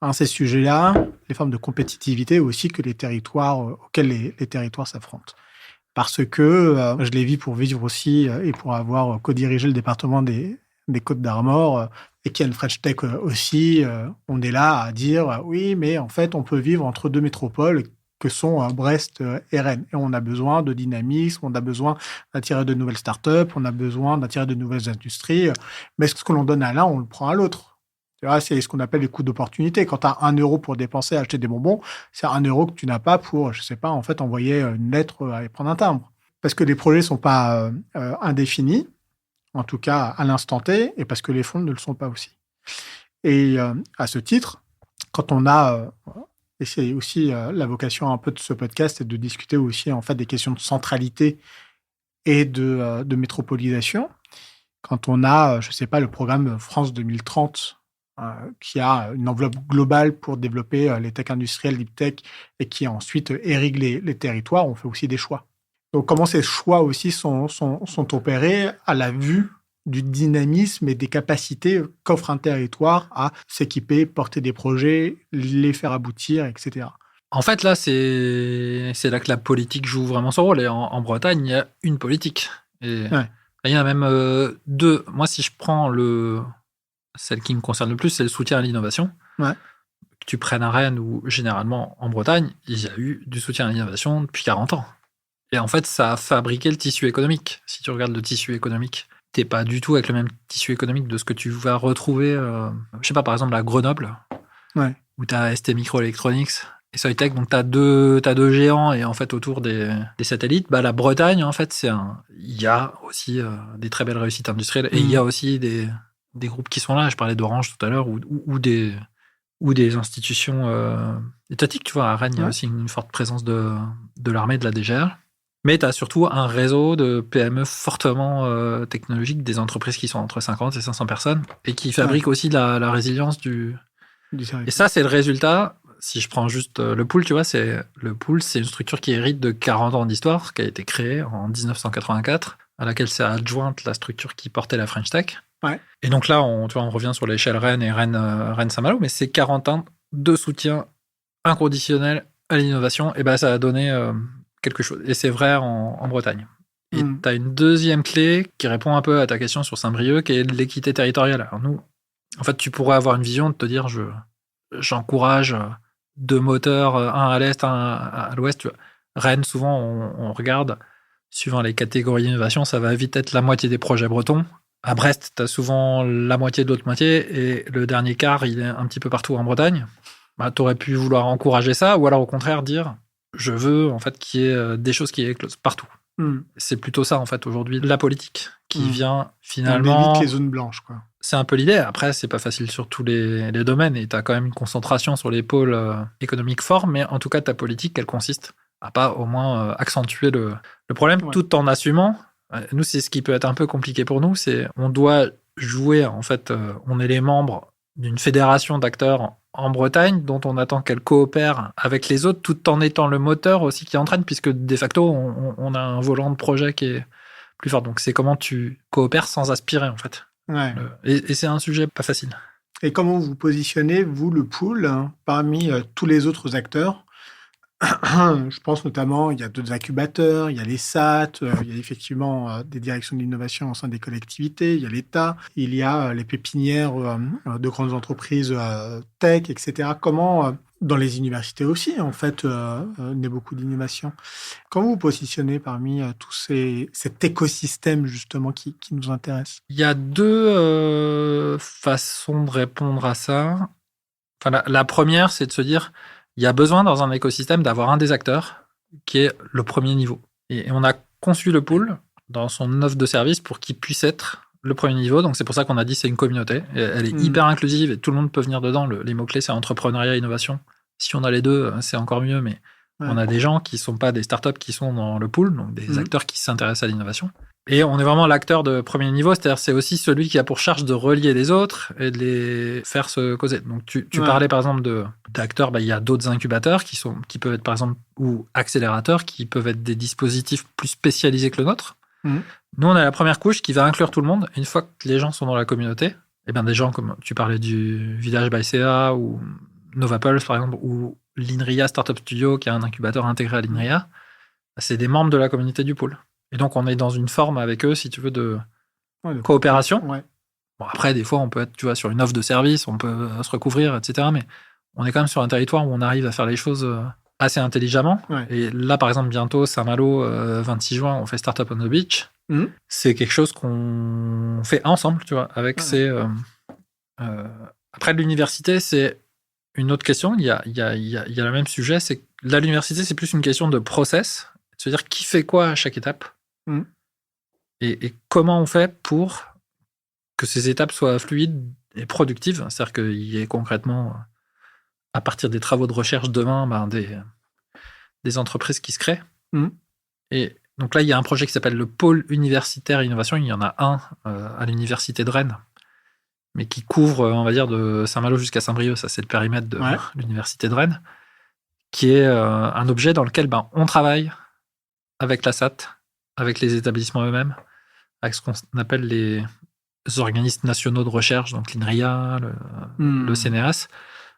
à ces sujets-là les formes de compétitivité aussi que les territoires auxquels les territoires s'affrontent. Parce que je les vis pour vivre aussi et pour avoir co-dirigé le département des Côtes-d'Armor et qui a une French Tech aussi. On est là à dire oui, mais en fait, on peut vivre entre deux métropoles que sont Brest et Rennes. Et on a besoin de dynamisme, on a besoin d'attirer de nouvelles startups, on a besoin d'attirer de nouvelles industries. Mais ce que l'on donne à l'un, on le prend à l'autre. Tu vois, c'est ce qu'on appelle les coûts d'opportunité. Quand tu as 1 euro pour dépenser, acheter des bonbons, c'est 1 euro que tu n'as pas pour, je sais pas, en fait, envoyer une lettre et prendre un timbre. Parce que les projets sont pas indéfinis, en tout cas à l'instant T, et parce que les fonds ne le sont pas aussi. Et à ce titre, quand on a... Et c'est aussi la vocation un peu de ce podcast, c'est de discuter aussi en fait des questions de centralité et de métropolisation. Quand on a, je sais pas, le programme France 2030 qui a une enveloppe globale pour développer les tech industrielles, deep tech, et qui ensuite irrigue les territoires, on fait aussi des choix. Donc, comment ces choix aussi sont opérés à la vue du dynamisme et des capacités qu'offre un territoire à s'équiper, porter des projets, les faire aboutir, etc. En fait, là, c'est là que la politique joue vraiment son rôle. Et en Bretagne, il y a une politique. Et Ouais. il y en a même deux. Moi, si je prends celle qui me concerne le plus, c'est le soutien à l'innovation. Ouais. Que tu prennes à Rennes ou généralement en Bretagne, il y a eu du soutien à l'innovation depuis 40 ans. Et en fait, ça a fabriqué le tissu économique. Si tu regardes le tissu économique, t'es pas du tout avec le même tissu économique de ce que tu vas retrouver, je sais pas, par exemple à Grenoble, Ouais. où tu as ST Microelectronics et Soitec, donc tu as deux géants et en fait autour des satellites. Bah, la Bretagne, en fait, il y a aussi des très belles réussites industrielles et il y a aussi des groupes qui sont là. Je parlais d'Orange tout à l'heure ou des institutions étatiques. Tu vois, à Rennes, il y a aussi une forte présence de l'armée, de la DGR. Mais tu as surtout un réseau de PME fortement technologiques, des entreprises qui sont entre 50 et 500 personnes et qui fabriquent aussi la résilience du service. Et ça, c'est le résultat. Si je prends juste le pool, tu vois, le pool, c'est une structure qui hérite de 40 ans d'histoire, qui a été créée en 1984, à laquelle s'est adjointe la structure qui portait la French Tech. Ouais. Et donc là, on revient sur l'échelle Rennes et Rennes-Saint-Malo, mais c'est 40 ans de soutien inconditionnel à l'innovation. Et ben, ça a donné quelque chose. Et c'est vrai en Bretagne. Et tu as une deuxième clé qui répond un peu à ta question sur Saint-Brieuc, qui est l'équité territoriale. Alors nous, en fait, tu pourrais avoir une vision de te dire, j'encourage 2 moteurs, un à l'est, un à l'ouest. Tu vois. Rennes, souvent, on regarde, suivant les catégories d'innovation, ça va vite être la moitié des projets bretons. À Brest, tu as souvent la moitié de l'autre moitié, et le dernier quart, il est un petit peu partout en Bretagne. Bah, tu aurais pu vouloir encourager ça, ou alors au contraire dire, je veux en fait qu'il y ait des choses qui éclosent partout. C'est plutôt ça, en fait, aujourd'hui, la politique, qui vient finalement... On évite les zones blanches, quoi. C'est un peu l'idée. Après, c'est pas facile sur tous les domaines, et tu as quand même une concentration sur les pôles économiques forts, mais en tout cas, ta politique, elle consiste à pas au moins accentuer le problème, tout en assumant. Nous, c'est ce qui peut être un peu compliqué pour nous, c'est on doit jouer, en fait, on est les membres d'une fédération d'acteurs en Bretagne dont on attend qu'elle coopère avec les autres tout en étant le moteur aussi qui entraîne, puisque de facto, on a un volant de projet qui est plus fort. Donc, c'est comment tu coopères sans aspirer, en fait. Ouais. Et c'est un sujet pas facile. Et comment vous positionnez, vous, le pool, parmi tous les autres acteurs? Je pense notamment, il y a d'autres incubateurs, il y a les SAT, il y a effectivement des directions de l'innovation au sein des collectivités, il y a l'État, il y a les pépinières de grandes entreprises tech, etc. Comment, dans les universités aussi, en fait, naît beaucoup d'innovation. Comment vous positionnez parmi cet écosystème, justement, qui nous intéresse? Il y a 2 façons de répondre à ça. Enfin, la première, c'est de se dire, il y a besoin dans un écosystème d'avoir un des acteurs qui est le premier niveau. Et on a conçu le pool dans son offre de service pour qu'il puisse être le premier niveau. Donc c'est pour ça qu'on a dit c'est une communauté. Et elle est hyper inclusive et tout le monde peut venir dedans. Les mots-clés, c'est entrepreneuriat et innovation. Si on a les deux, c'est encore mieux. Mais on a des gens qui ne sont pas des startups qui sont dans le pool, donc des acteurs qui s'intéressent à l'innovation. Et on est vraiment l'acteur de premier niveau, c'est-à-dire c'est aussi celui qui a pour charge de relier les autres et de les faire se causer. Donc tu parlais par exemple d'acteurs, il y a d'autres incubateurs qui peuvent être par exemple, ou accélérateurs, qui peuvent être des dispositifs plus spécialisés que le nôtre. Nous, on a la première couche qui va inclure tout le monde. Une fois que les gens sont dans la communauté, et bien des gens comme tu parlais du Village by CA ou Novapulse par exemple, ou l'INRIA Startup Studio, qui est un incubateur intégré à l'INRIA, c'est des membres de la communauté du pôle. Et donc, on est dans une forme avec eux, si tu veux, de coopération. Ouais. Bon, après, des fois, on peut être, tu vois, sur une offre de service, on peut se recouvrir, etc. Mais on est quand même sur un territoire où on arrive à faire les choses assez intelligemment. Ouais. Et là, par exemple, bientôt, Saint-Malo, 26 juin, on fait Startup on the Beach. C'est quelque chose qu'on fait ensemble, tu vois, avec ces... Après, l'université, c'est une autre question. Il y a le même sujet. C'est que là, l'université, c'est plus une question de process. De se dire qui fait quoi à chaque étape. Et comment on fait pour que ces étapes soient fluides et productives. C'est-à-dire qu'il y ait concrètement, à partir des travaux de recherche demain, des entreprises qui se créent. Et donc là, il y a un projet qui s'appelle le Pôle universitaire innovation. Il y en a un à l'université de Rennes, mais qui couvre, on va dire, de Saint-Malo jusqu'à Saint-Brieuc. Ça, c'est le périmètre de l'université de Rennes, qui est un objet dans lequel on travaille avec la SAT, avec les établissements eux-mêmes, avec ce qu'on appelle les organismes nationaux de recherche, donc l'INRIA, le CNRS,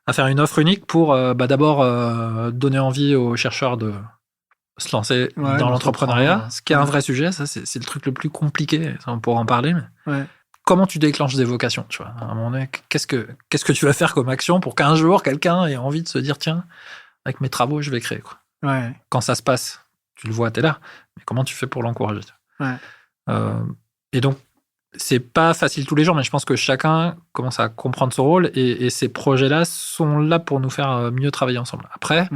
à faire une offre unique pour d'abord donner envie aux chercheurs de se lancer dans l'entrepreneuriat, ce qui est un vrai sujet. Ça, c'est le truc le plus compliqué. Ça, on pourra en parler. Mais comment tu déclenches des vocations, tu vois, à un moment donné, qu'est-ce que tu vas faire comme action pour qu'un jour, quelqu'un ait envie de se dire, tiens, avec mes travaux, je vais créer, quoi. Quand ça se passe, tu le vois, t'es là. Mais comment tu fais pour l'encourager? Et donc, c'est pas facile tous les jours, mais je pense que chacun commence à comprendre son rôle et ces projets-là sont là pour nous faire mieux travailler ensemble. Après,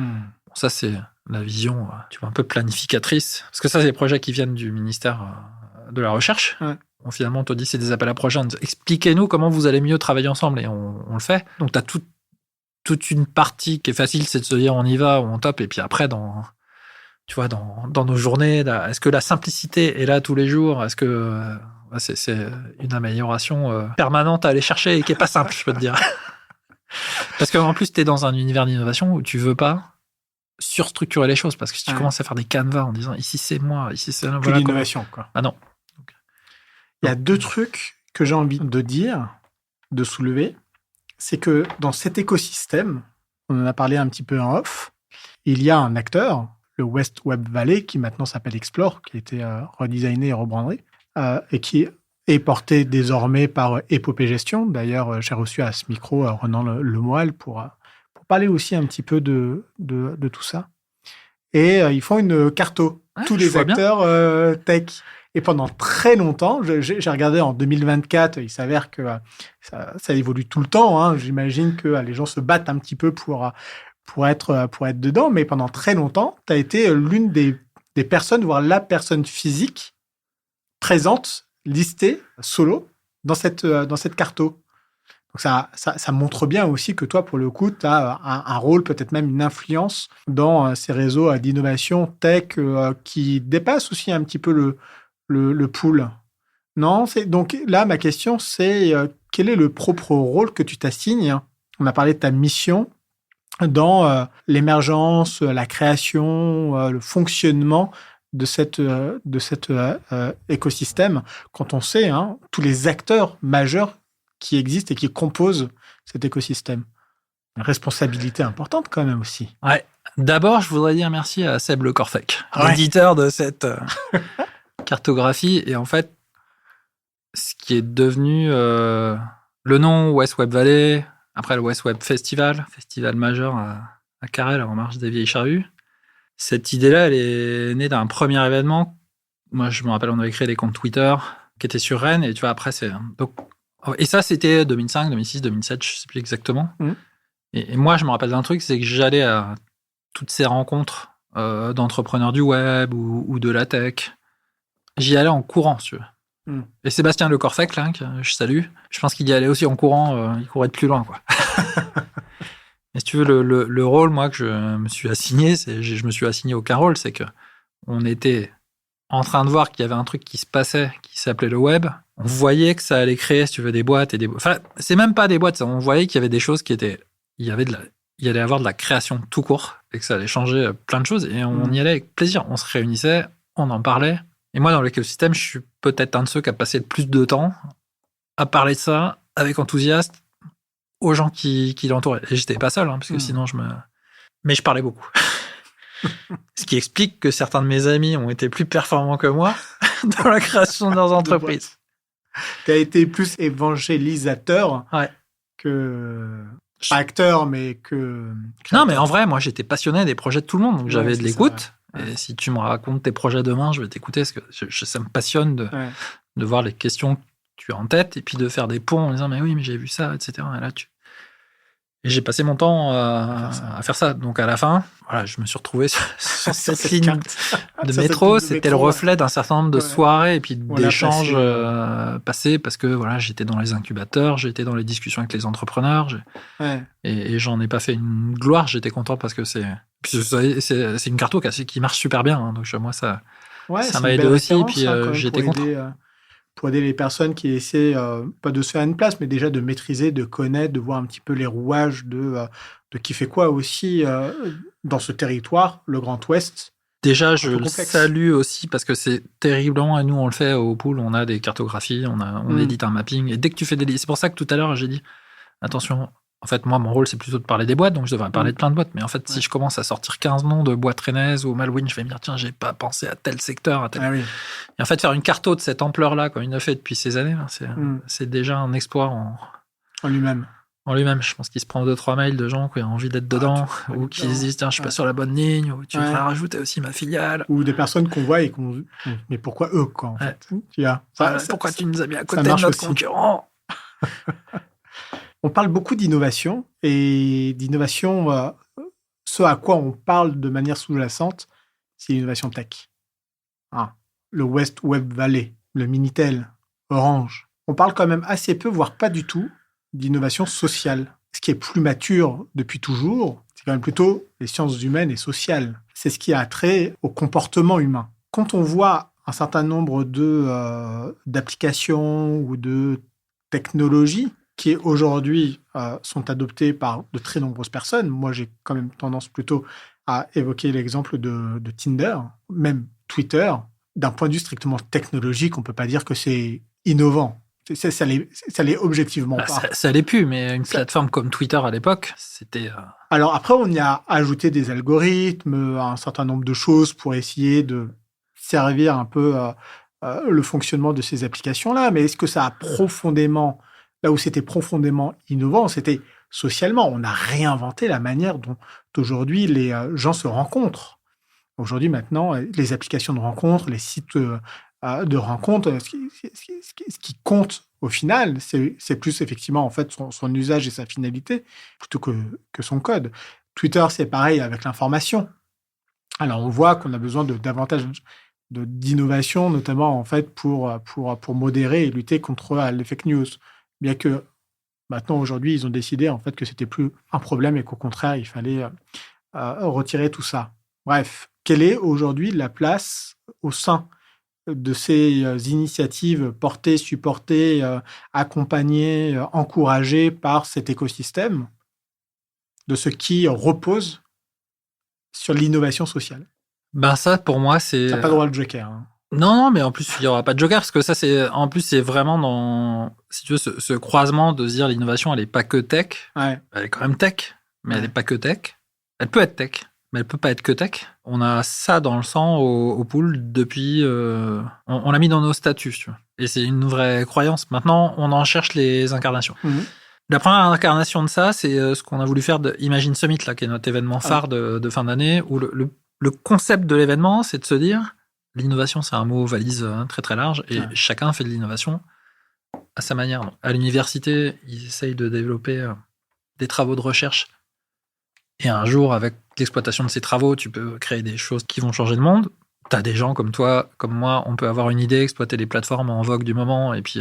ça, c'est la vision, tu vois, un peu planificatrice. Parce que ça, c'est des projets qui viennent du ministère de la Recherche. Bon, finalement, on te dit, c'est des appels à projets. Expliquez-nous comment vous allez mieux travailler ensemble et on le fait. Donc, tu as toute une partie qui est facile, c'est de se dire on y va, on top. Et puis après, dans nos journées, là, est-ce que la simplicité est là tous les jours? Est-ce que c'est une amélioration permanente à aller chercher et qui n'est pas simple, je peux te dire. Parce qu'en plus, tu es dans un univers d'innovation où tu veux pas surstructurer les choses. Parce que si tu commences à faire des canevas en disant ici c'est moi, ici c'est... Plus d'innovation, quoi. Ah non. Il y a deux trucs que j'ai envie de dire, de soulever. C'est que dans cet écosystème, on en a parlé un petit peu en off, il y a un acteur, le West Web Valley, qui maintenant s'appelle Explore, qui a été redesigné et rebrandé, et qui est porté désormais par Épopée Gestion. D'ailleurs, j'ai reçu à ce micro Renan Lemoyle pour parler aussi un petit peu de tout ça. Et ils font une carto, tous les acteurs tech. Et pendant très longtemps, j'ai regardé en 2024, il s'avère que ça évolue tout le temps. Hein. J'imagine que les gens se battent un petit peu pour être dedans. Mais pendant très longtemps, tu as été l'une des personnes, voire la personne physique présente, listée, solo, dans cette carto. Donc ça montre bien aussi que toi, pour le coup, tu as un rôle, peut-être même une influence dans ces réseaux d'innovation tech qui dépassent aussi un petit peu le pool. Non, donc là, ma question, c'est quel est le propre rôle que tu t'assignes? On a parlé de ta mission dans l'émergence, la création, le fonctionnement de cet écosystème, quand on sait tous les acteurs majeurs qui existent et qui composent cet écosystème. Une responsabilité importante quand même aussi. Ouais. D'abord, je voudrais dire merci à Seb Le Corfec, l'éditeur de cette cartographie. Et en fait, ce qui est devenu le nom West Web Valley, après le West Web festival majeur à Carrel, en marge des Vieilles Charrues. Cette idée-là, elle est née d'un premier événement. Moi, je me rappelle, on avait créé des comptes Twitter qui étaient sur Rennes. Et tu vois, après, et ça, c'était 2005, 2006, 2007, je ne sais plus exactement. Et moi, je me rappelle d'un truc, c'est que j'allais à toutes ces rencontres d'entrepreneurs du web ou de la tech. J'y allais en courant, si tu veux. Et Sébastien Le Corfec, là, que je salue, je pense qu'il y allait aussi en courant, il courait de plus loin, quoi. Et si tu veux, le rôle, moi, que je me suis assigné, je me suis assigné aucun rôle, c'est que on était en train de voir qu'il y avait un truc qui se passait, qui s'appelait le web. On voyait que ça allait créer, si tu veux, des boîtes et des... Enfin, c'est même pas des boîtes, on voyait qu'il y avait des choses qui étaient... Il allait avoir de la création tout court et que ça allait changer plein de choses. Et on y allait avec plaisir. On se réunissait, on en parlait. Et moi, dans l'écosystème, je suis peut-être un de ceux qui a passé le plus de temps à parler de ça avec enthousiasme aux gens qui l'entouraient. Et j'étais pas seul, parce que sinon Mais je parlais beaucoup. Ce qui explique que certains de mes amis ont été plus performants que moi dans la création de leurs entreprises. Tu as été plus évangélisateur que... Pas acteur, mais que... Non, mais en vrai, moi, j'étais passionné des projets de tout le monde. Donc, j'avais de l'écoute. Et si tu me racontes tes projets demain, je vais t'écouter. Parce que ça me passionne de voir les questions que tu as en tête et puis de faire des ponts en disant « Mais oui, mais j'ai vu ça, etc. » Et là, Et j'ai passé mon temps à faire ça. Donc, à la fin, voilà, je me suis retrouvé sur cette ligne de métro. C'était le reflet d'un certain nombre de soirées et puis d'échanges passés parce que voilà, j'étais dans les incubateurs, j'étais dans les discussions avec les entrepreneurs. Et j'en ai pas fait une gloire. J'étais content parce que c'est une carto qui marche super bien. Donc, moi, ça m'a aidé aussi. Et puis, j'étais content. Pour aider les personnes qui essaient, pas de se faire une place, mais déjà de maîtriser, de connaître, de voir un petit peu les rouages de qui fait quoi aussi dans ce territoire, le Grand Ouest, Déjà, je peu le complexe. salue aussi parce que c'est terriblement, et nous on le fait au pool, on a des cartographies, on édite un mapping, et dès que tu fais c'est pour ça que tout à l'heure j'ai dit, attention, en fait moi mon rôle c'est plutôt de parler des boîtes, donc je devrais parler de plein de boîtes, mais en fait si je commence à sortir 15 noms de boîtes rennaises ou Malouine, je vais me dire tiens, j'ai pas pensé à tel secteur, à tel... Ah oui. Et en fait faire une carto de cette ampleur-là, comme il l'a fait depuis ces années, là, c'est déjà un exploit En lui-même. en lui-même. Je pense qu'il se prend 2-3 mails de gens qui ont envie d'être dedans, ou qui se disent tiens, je suis pas sur la bonne ligne, ou tu devrais rajouter aussi ma filiale. Ou des personnes qu'on voit et qu'on... Mais pourquoi eux, quoi, en fait. Tu vois, pourquoi tu nous as mis à côté de marche notre aussi. concurrent? On parle beaucoup d'innovation, et d'innovation, ce à quoi on parle de manière sous-jacente, c'est l'innovation tech. Le West Web Valley, le Minitel, Orange. On parle quand même assez peu, voire pas du tout, d'innovation sociale. Ce qui est plus mature depuis toujours, c'est quand même plutôt les sciences humaines et sociales. C'est ce qui a trait au comportement humain. Quand on voit un certain nombre d'applications ou de technologies qui aujourd'hui sont adoptées par de très nombreuses personnes, moi j'ai quand même tendance plutôt à évoquer l'exemple de Tinder, même Twitter. D'un point de vue strictement technologique, on ne peut pas dire que c'est innovant. Ça l'est objectivement pas. Ça l'est plus, mais une plateforme comme Twitter à l'époque, c'était... Alors après, on y a ajouté des algorithmes, un certain nombre de choses pour essayer de servir un peu le fonctionnement de ces applications-là. Mais est-ce que ça a profondément... Là où c'était profondément innovant, c'était socialement. On a réinventé la manière dont aujourd'hui les gens se rencontrent. Aujourd'hui, maintenant, les applications de rencontres, les sites de rencontres, ce qui compte au final, c'est plus effectivement en fait son usage et sa finalité plutôt que son code. Twitter, c'est pareil avec l'information. Alors, on voit qu'on a besoin de davantage d'innovation, notamment en fait pour modérer et lutter contre les fake news. Bien que maintenant, aujourd'hui, ils ont décidé en fait que c'était plus un problème et qu'au contraire, il fallait retirer tout ça. Bref, quelle est aujourd'hui la place au sein de ces initiatives portées, supportées, accompagnées, encouragées par cet écosystème, de ce qui repose sur l'innovation sociale? Ben ça, pour moi, c'est... T'as pas le droit de joker. Hein. Non, mais en plus, il n'y aura pas de joker, parce que ça, c'est vraiment dans, si tu veux, ce croisement de se dire l'innovation, elle n'est pas que tech. Ouais. Elle est quand même tech, mais elle n'est pas que tech. Elle peut être tech, mais elle peut pas être que tech. On a ça dans le sang au pool depuis... on l'a mis dans nos statuts, tu vois. Et c'est une vraie croyance. Maintenant, on en cherche les incarnations. Mmh. La première incarnation de ça, c'est ce qu'on a voulu faire de Imagine Summit, là, qui est notre événement phare de fin d'année, où le concept de l'événement, c'est de se dire... L'innovation, c'est un mot valise très très large, et chacun fait de l'innovation à sa manière. Donc, à l'université, ils essayent de développer des travaux de recherche, et un jour, avec l'exploitation de ces travaux, tu peux créer des choses qui vont changer le monde. Tu as des gens comme toi, comme moi, on peut avoir une idée, exploiter les plateformes en vogue du moment, et puis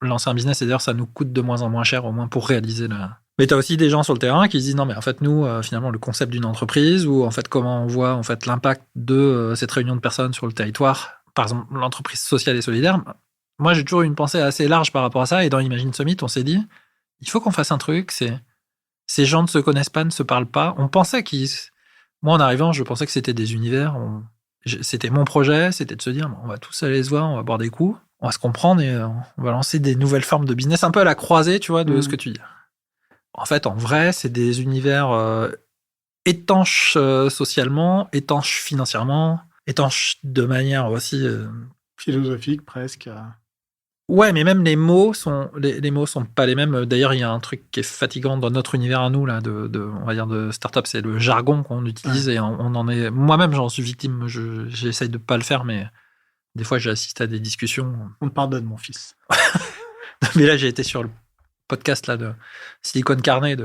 lancer un business, et d'ailleurs, ça nous coûte de moins en moins cher, au moins pour réaliser le... Mais tu as aussi des gens sur le terrain qui se disent non, mais en fait, nous, finalement, le concept d'une entreprise, ou en fait, comment on voit en fait, l'impact de cette réunion de personnes sur le territoire, par exemple, l'entreprise sociale et solidaire. Moi, j'ai toujours eu une pensée assez large par rapport à ça, et dans Imagine Summit, on s'est dit il faut qu'on fasse un truc, ces gens ne se connaissent pas, ne se parlent pas. On pensait moi, en arrivant, je pensais que c'était des univers. C'était mon projet, c'était de se dire on va tous aller se voir, on va boire des coups, on va se comprendre, et on va lancer des nouvelles formes de business, un peu à la croisée, tu vois, de ce que tu dis. En fait, en vrai, c'est des univers étanches socialement, étanches financièrement, étanches de manière aussi... philosophique, presque. Ouais, mais même les mots sont pas les mêmes. D'ailleurs, il y a un truc qui est fatigant dans notre univers à nous, là, on va dire de start-up, c'est le jargon qu'on utilise, et on en est... Moi-même, j'en suis victime, j'essaye de pas le faire, mais des fois, j'assiste à des discussions. On te pardonne, mon fils. Mais là, j'ai été sur le podcast là de Silicon Carnet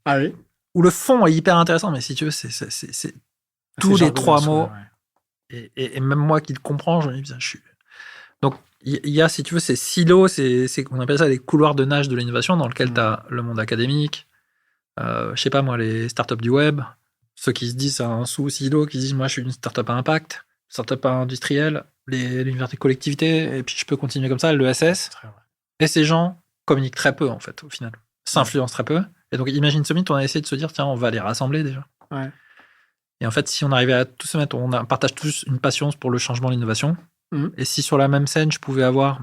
oui. Où le fond est hyper intéressant, mais si tu veux, c'est tous les trois mots, et même moi qui le comprends, je me dis, donc il y a, si tu veux, ces silos, on appelle ça les couloirs de nage de l'innovation, dans lequel tu as le monde académique, je sais pas moi, les startups du web, ceux qui se disent un sous-silo, qui se disent moi je suis une startup à impact, startup industrielle, l'université collectivité, et puis je peux continuer comme ça, l'ESS, et ces gens communiquent très peu, en fait, au final. S'influencent très peu. Et donc, Imagine Summit, on a essayé de se dire, tiens, on va les rassembler déjà. Ouais. Et en fait, si on arrivait à tous se mettre, partage tous une passion pour le changement, l'innovation. Mhm. Et si sur la même scène, je pouvais avoir,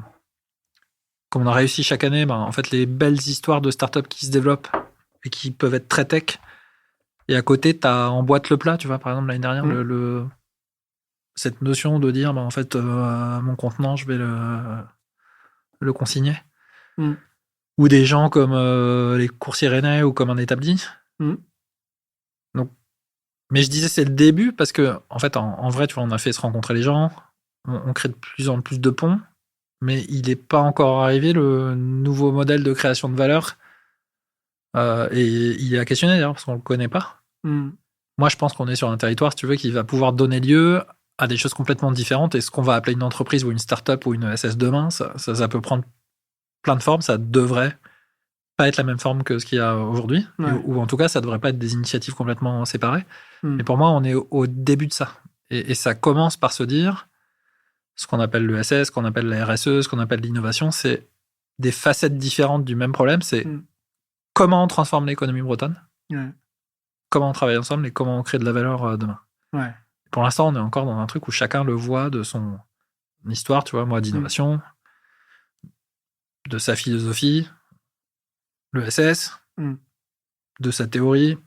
comme on a réussi chaque année, en fait, les belles histoires de startups qui se développent et qui peuvent être très tech. Et à côté, tu as en boîte le plat, tu vois, par exemple, l'année dernière, cette notion de dire, en fait, mon contenant, je vais le consigner. Ou des gens comme les coursiers rennais ou comme un établi. Donc, mais je disais, c'est le début parce que, en fait, en vrai, tu vois, on a fait se rencontrer les gens, on crée de plus en plus de ponts, mais il n'est pas encore arrivé le nouveau modèle de création de valeur. Et il est à questionner d'ailleurs parce qu'on ne le connaît pas. Moi, je pense qu'on est sur un territoire, si tu veux, qui va pouvoir donner lieu à des choses complètement différentes. Et ce qu'on va appeler une entreprise ou une start-up ou une SS demain, ça peut prendre plein de formes. Ça devrait pas être la même forme que ce qu'il y a aujourd'hui. Ouais. Ou en tout cas, ça devrait pas être des initiatives complètement séparées. Mais pour moi, on est au début de ça. Et ça commence par se dire, ce qu'on appelle le SS, ce qu'on appelle la RSE, ce qu'on appelle l'innovation, c'est des facettes différentes du même problème. C'est comment on transforme l'économie bretonne, comment on travaille ensemble et comment on crée de la valeur demain. Pour l'instant, on est encore dans un truc où chacun le voit de son histoire, tu vois, moi, d'innovation, de sa philosophie, le SS, de sa théorie,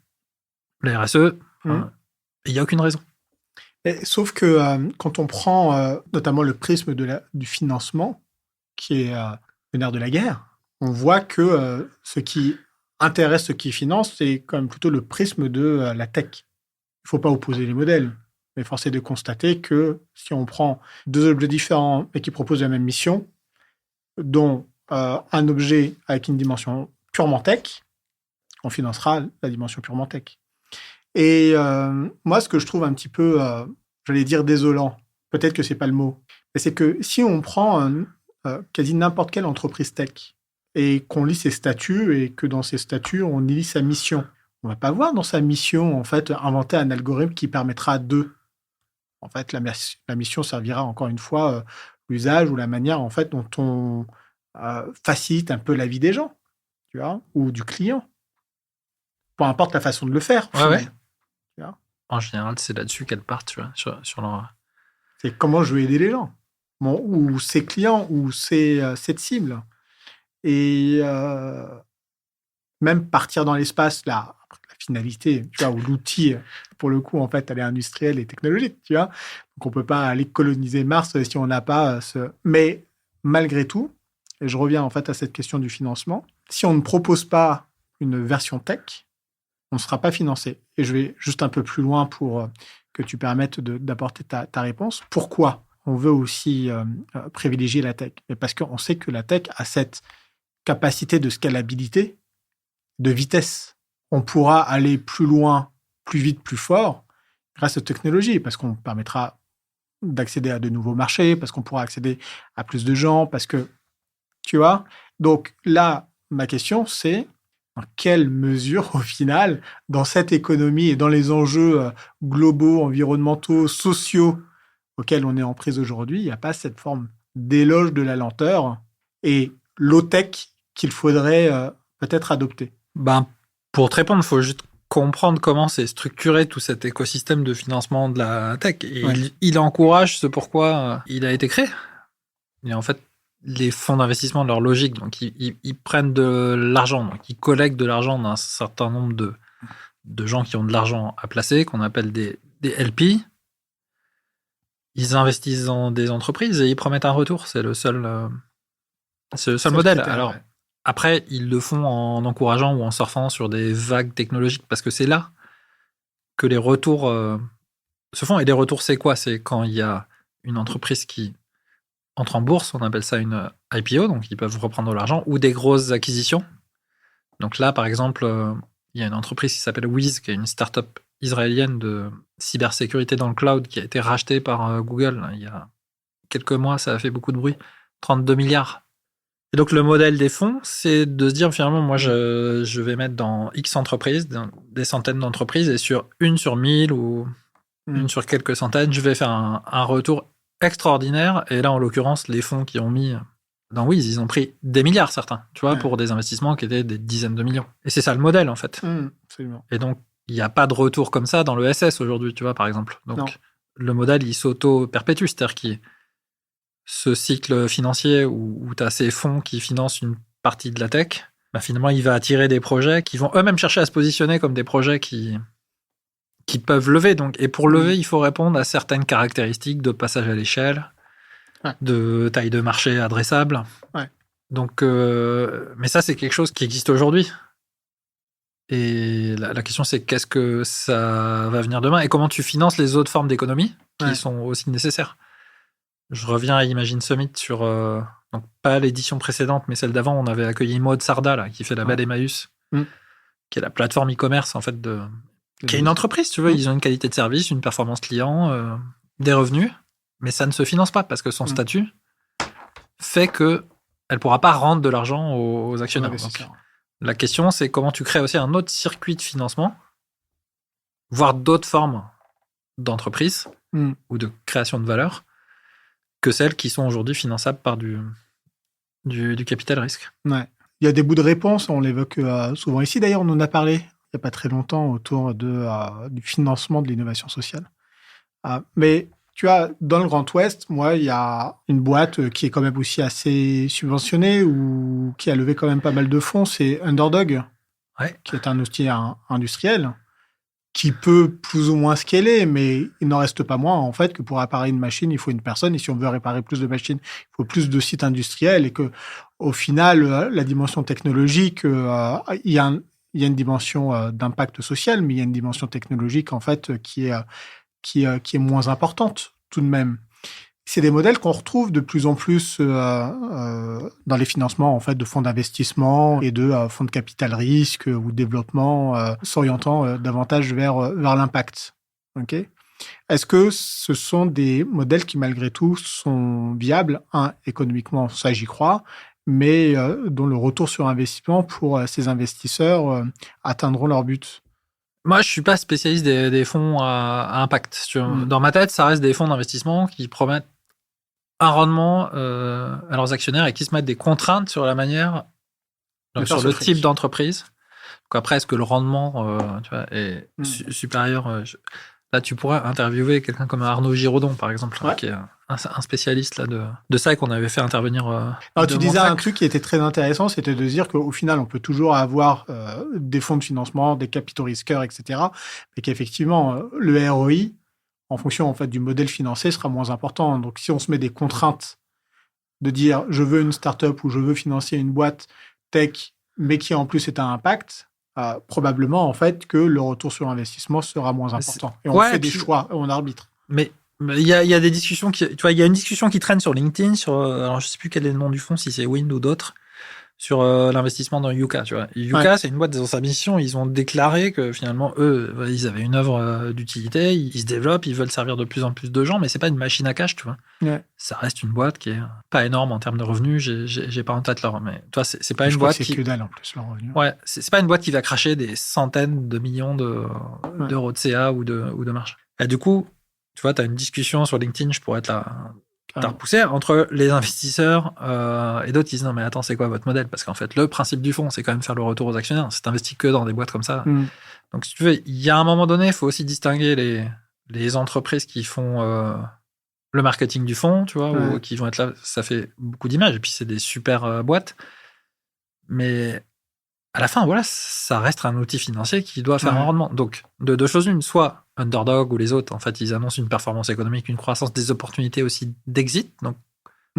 la RSE. Il n'y a aucune raison. Sauf que quand on prend notamment le prisme du financement, qui est le nerf de la guerre, on voit que ce qui intéresse ceux qui financent, c'est quand même plutôt le prisme de la tech. Il ne faut pas opposer les modèles, mais force est de constater que si on prend deux objets différents et qui proposent la même mission, dont un objet avec une dimension purement tech, on financera la dimension purement tech. Et moi, ce que je trouve un petit peu, j'allais dire désolant, peut-être que c'est pas le mot, mais c'est que si on prend quasi n'importe quelle entreprise tech et qu'on lit ses statuts et que dans ses statuts, on y lit sa mission, on va pas voir dans sa mission, en fait, inventer un algorithme qui permettra de... En fait, la mission servira encore une fois l'usage ou la manière, en fait, dont on facilite un peu la vie des gens, tu vois, ou du client. Peu importe la façon de le faire. Ouais. En général, c'est là-dessus qu'elles partent, tu vois, sur leur... C'est comment je vais aider les gens, ou ses clients, ou cette cible. Et même partir dans l'espace, la finalité, tu vois, ou l'outil, pour le coup, en fait, elle est industrielle et technologique, tu vois. Donc, on peut pas aller coloniser Mars si on n'a pas ce... Mais malgré tout, et je reviens en fait à cette question du financement, si on ne propose pas une version tech, on ne sera pas financé. Et je vais juste un peu plus loin pour que tu permettes d'apporter ta réponse. Pourquoi on veut aussi privilégier la tech? Mais parce qu'on sait que la tech a cette capacité de scalabilité, de vitesse. On pourra aller plus loin, plus vite, plus fort grâce aux technologies, parce qu'on permettra d'accéder à de nouveaux marchés, parce qu'on pourra accéder à plus de gens, parce que, tu vois. Donc là, ma question, c'est dans quelle mesure, au final, dans cette économie et dans les enjeux globaux, environnementaux, sociaux auxquels on est en prise aujourd'hui, il n'y a pas cette forme d'éloge de la lenteur et low-tech qu'il faudrait peut-être adopter? Pour te répondre, il faut juste comprendre comment c'est structuré tout cet écosystème de financement de la tech. Et il encourage ce pourquoi il a été créé. Et en fait, les fonds d'investissement, leur logique, donc ils prennent de l'argent, donc ils collectent de l'argent d'un certain nombre de gens qui ont de l'argent à placer, qu'on appelle des LP. Ils investissent dans des entreprises et ils promettent un retour. C'est le seul modèle. Alors, après, ils le font en encourageant ou en surfant sur des vagues technologiques parce que c'est là que les retours se font. Et les retours, c'est quoi? C'est quand il y a une entreprise qui entre en bourse, on appelle ça une IPO, donc ils peuvent reprendre de l'argent, ou des grosses acquisitions. Donc là, par exemple, il y a une entreprise qui s'appelle Wiz, qui est une start-up israélienne de cybersécurité dans le cloud, qui a été rachetée par Google il y a quelques mois, ça a fait beaucoup de bruit, 32 milliards. Et donc le modèle des fonds, c'est de se dire finalement, moi je vais mettre dans X entreprises, des centaines d'entreprises, et sur 1000 ou une sur quelques centaines, je vais faire un retour extraordinaire. Et là, en l'occurrence, les fonds qui ont mis dans Wiz, ils ont pris des milliards, certains, tu vois, pour des investissements qui étaient des dizaines de millions. Et c'est ça le modèle, en fait. Absolument. Et donc, Il n'y a pas de retour comme ça dans le SS aujourd'hui, tu vois, par exemple. Donc, Non. le modèle, il s'auto-perpétue. C'est-à-dire qu'il y a ce cycle financier où tu as ces fonds qui financent une partie de la tech, bah, finalement, il va attirer des projets qui vont eux-mêmes chercher à se positionner comme des projets qui peuvent lever. Donc, et pour lever, il faut répondre à certaines caractéristiques de passage à l'échelle, de taille de marché adressable. Ouais. Donc, mais ça, c'est quelque chose qui existe aujourd'hui. Et la question, c'est qu'est-ce que ça va venir demain et comment tu finances les autres formes d'économie qui sont aussi nécessaires. Je reviens à Imagine Summit sur, donc pas l'édition précédente, mais celle d'avant, on avait accueilli Maud Sarda, là, qui fait la belle Emmaüs, qui est la plateforme e-commerce, en fait, qui est une entreprise, tu vois. Ils ont une qualité de service, une performance client, des revenus, mais ça ne se finance pas parce que son statut fait qu'elle ne pourra pas rendre de l'argent aux actionnaires. Donc, la question, c'est comment tu crées aussi un autre circuit de financement, voire d'autres formes d'entreprise ou de création de valeur que celles qui sont aujourd'hui finançables par du capital risque. Ouais. Il y a des bouts de réponse, on l'évoque souvent ici. D'ailleurs, on en a parlé il n'y a pas très longtemps autour du financement de l'innovation sociale. Mais tu vois, dans le Grand Ouest, moi, il y a une boîte qui est quand même aussi assez subventionnée ou qui a levé quand même pas mal de fonds, c'est Underdog, qui est un outil industriel qui peut plus ou moins scaler, mais il n'en reste pas moins, en fait, que pour réparer une machine, il faut une personne, et si on veut réparer plus de machines, il faut plus de sites industriels, et que, au final, la dimension technologique, il y a une dimension d'impact social, mais il y a une dimension technologique, en fait, qui est moins importante, tout de même. C'est des modèles qu'on retrouve de plus en plus dans les financements en fait de fonds d'investissement et de fonds de capital risque ou développement s'orientant davantage vers l'impact. Okay. Est-ce que ce sont des modèles qui malgré tout sont viables, économiquement, ça j'y crois, mais dont le retour sur investissement pour ces investisseurs atteindront leur but? Moi, je suis pas spécialiste des fonds à impact. Dans ma tête, ça reste des fonds d'investissement qui promettent un rendement à leurs actionnaires et qui se mettent des contraintes sur la manière, sur le type d'entreprise. Donc après, est-ce que le rendement tu vois, est supérieur Là, tu pourrais interviewer quelqu'un comme Arnaud Giraudon, par exemple, qui est un spécialiste là, de ça et qu'on avait fait intervenir. Alors, tu disais un truc qui était très intéressant, c'était de dire qu'au final, on peut toujours avoir des fonds de financement, des capitaux risqueurs, etc. Mais qu'effectivement, le ROI, en fonction en fait, du modèle financier, sera moins important. Donc, si on se met des contraintes de dire je veux une start-up ou je veux financer une boîte tech, mais qui en plus est à impact, probablement en fait que le retour sur investissement sera moins important. Et on fait des choix, on arbitre. Mais il y a des discussions tu vois, il y a une discussion qui traîne sur LinkedIn alors je sais plus quel est le nom du fonds, si c'est Wind ou d'autres, sur l'investissement dans Yuka, tu vois. Yuka, c'est une boîte dans sa mission, ils ont déclaré que finalement eux, ils avaient une œuvre d'utilité, ils se développent, ils veulent servir de plus en plus de gens, mais c'est pas une machine à cash, tu vois. Ça reste une boîte qui est pas énorme en termes de revenus, j'ai pas en tête leur, mais tu vois, c'est pas une boîte qui... C'est que dalle en plus leur revenu. Ouais, c'est pas une boîte qui va cracher des centaines de millions d'euros de CA ou de marge. Et du coup, tu vois, tu as une discussion sur LinkedIn, je pourrais te la repousser entre les investisseurs et d'autres qui disent non mais attends, c'est quoi votre modèle? Parce qu'en fait, le principe du fonds, c'est quand même faire le retour aux actionnaires. C'est investi que dans des boîtes comme ça. Donc si tu veux, il y a un moment donné, il faut aussi distinguer les entreprises qui font le marketing du fonds, tu vois, ou qui vont être là. Ça fait beaucoup d'images et puis c'est des super boîtes. Mais à la fin, voilà, ça reste un outil financier qui doit faire un rendement. Donc, de deux choses l'une, soit Underdog ou les autres, en fait, ils annoncent une performance économique, une croissance, des opportunités aussi d'exit. Donc,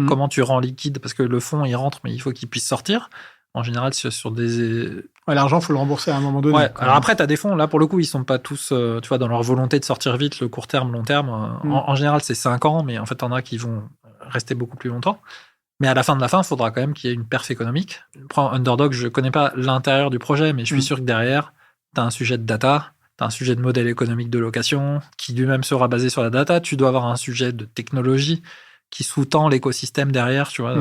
comment tu rends liquide? Parce que le fonds, il rentre, mais il faut qu'il puisse sortir. En général, sur des... l'argent, il faut le rembourser à un moment donné. Alors après, tu as des fonds, là, pour le coup, ils sont pas tous, tu vois, dans leur volonté de sortir vite, le court terme, long terme. En général, c'est 5 ans, mais en fait, t'en as qui vont rester beaucoup plus longtemps. Mais à la fin de la fin, il faudra quand même qu'il y ait une perf économique. Je prends Underdog, je ne connais pas l'intérieur du projet, mais je suis sûr que derrière, tu as un sujet de data, tu as un sujet de modèle économique de location, qui lui-même sera basé sur la data. Tu dois avoir un sujet de technologie qui sous-tend l'écosystème derrière, tu vois.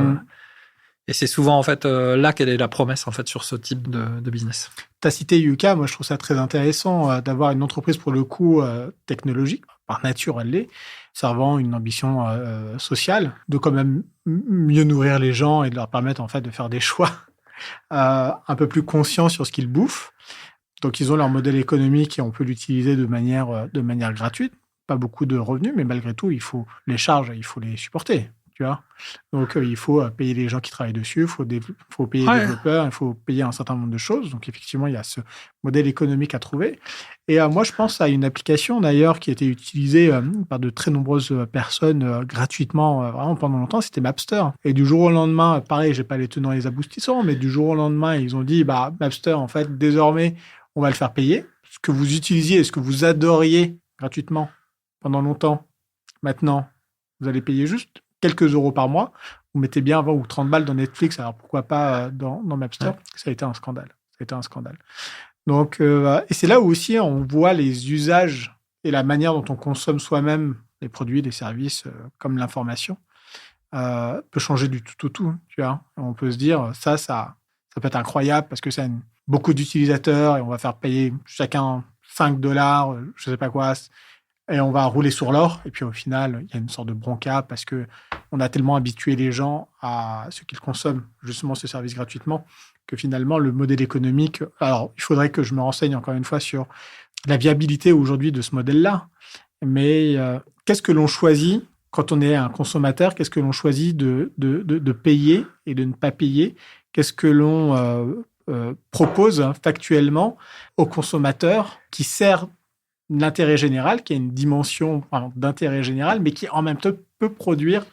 Et c'est souvent, en fait, là quelle est la promesse, en fait, sur ce type de business. Tu as cité Yuka, moi je trouve ça très intéressant d'avoir une entreprise, pour le coup, technologique, par nature elle l'est, servant une ambition sociale, de quand même mieux nourrir les gens et de leur permettre en fait de faire des choix un peu plus conscients sur ce qu'ils bouffent. Donc, ils ont leur modèle économique et on peut l'utiliser de manière gratuite. Pas beaucoup de revenus, mais malgré tout, il faut les charges, il faut les supporter. Tu vois. Donc, il faut payer les gens qui travaillent dessus, il faut payer les développeurs, il faut payer un certain nombre de choses. Donc, effectivement, il y a ce modèle économique à trouver. Et moi, je pense à une application, d'ailleurs, qui a été utilisée par de très nombreuses personnes gratuitement, vraiment pendant longtemps, c'était Mapster. Et du jour au lendemain, pareil, j'ai pas les tenants et les aboutissants, mais du jour au lendemain, ils ont dit, Mapster, en fait, désormais, on va le faire payer. Ce que vous utilisiez et ce que vous adoriez gratuitement pendant longtemps, maintenant, vous allez payer juste quelques euros par mois. Vous mettez bien 20 ou 30 balles dans Netflix, alors pourquoi pas dans Mapster. Ouais. Ça a été un scandale. Donc, et c'est là où aussi on voit les usages et la manière dont on consomme soi-même les produits, les services, comme l'information, peut changer du tout au tout. Tu vois. On peut se dire, ça peut être incroyable parce que ça a beaucoup d'utilisateurs et on va faire payer chacun $5, je sais pas quoi, et on va rouler sur l'or. Et puis au final, il y a une sorte de bronca parce que on a tellement habitué les gens à ce qu'ils consomment justement ce service gratuitement que finalement le modèle économique. Alors, il faudrait que je me renseigne encore une fois sur la viabilité aujourd'hui de ce modèle-là. Mais qu'est-ce que l'on choisit quand on est un consommateur? Qu'est-ce que l'on choisit de payer et de ne pas payer? Qu'est-ce que l'on propose factuellement aux consommateurs qui sert l'intérêt général, qui a une dimension d'intérêt général, mais qui en même temps peut produire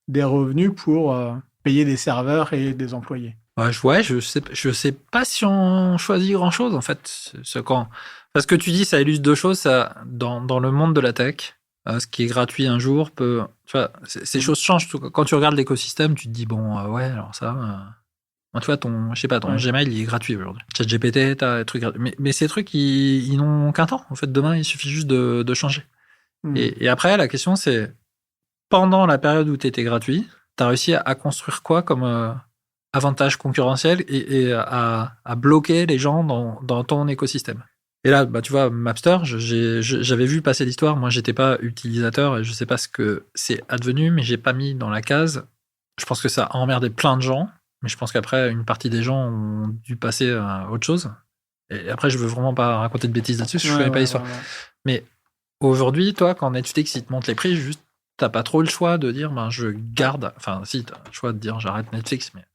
des revenus pour payer des serveurs et des employés. Ouais, je sais pas si on choisit grand-chose, en fait. Parce que tu dis, ça illustre deux choses. Ça, dans le monde de la tech, ce qui est gratuit un jour peut... Tu vois, ces choses changent. Quand tu regardes l'écosystème, tu te dis, ouais, alors ça... tu vois, ton Gmail, il est gratuit aujourd'hui. ChatGPT, t'as des trucs gratuits. Mais ces trucs, ils n'ont qu'un temps. En fait, demain, il suffit juste de changer. Et après, la question, c'est, pendant la période où tu étais gratuit, tu as réussi à construire quoi comme avantage concurrentiel et à bloquer les gens dans ton écosystème. Et là, tu vois, Mapster, j'avais vu passer l'histoire. Moi, j'étais pas utilisateur et je sais pas ce que c'est advenu, mais j'ai pas mis dans la case. Je pense que ça a emmerdé plein de gens. Mais je pense qu'après, une partie des gens ont dû passer à autre chose. Et après, je veux vraiment pas raconter de bêtises là-dessus, je ne connais pas l'histoire. Ouais. Mais aujourd'hui, toi, quand Netflix il te montre les prix, juste, t'as pas trop le choix de dire, je garde. Enfin, si, t'as le choix de dire, j'arrête Netflix, mais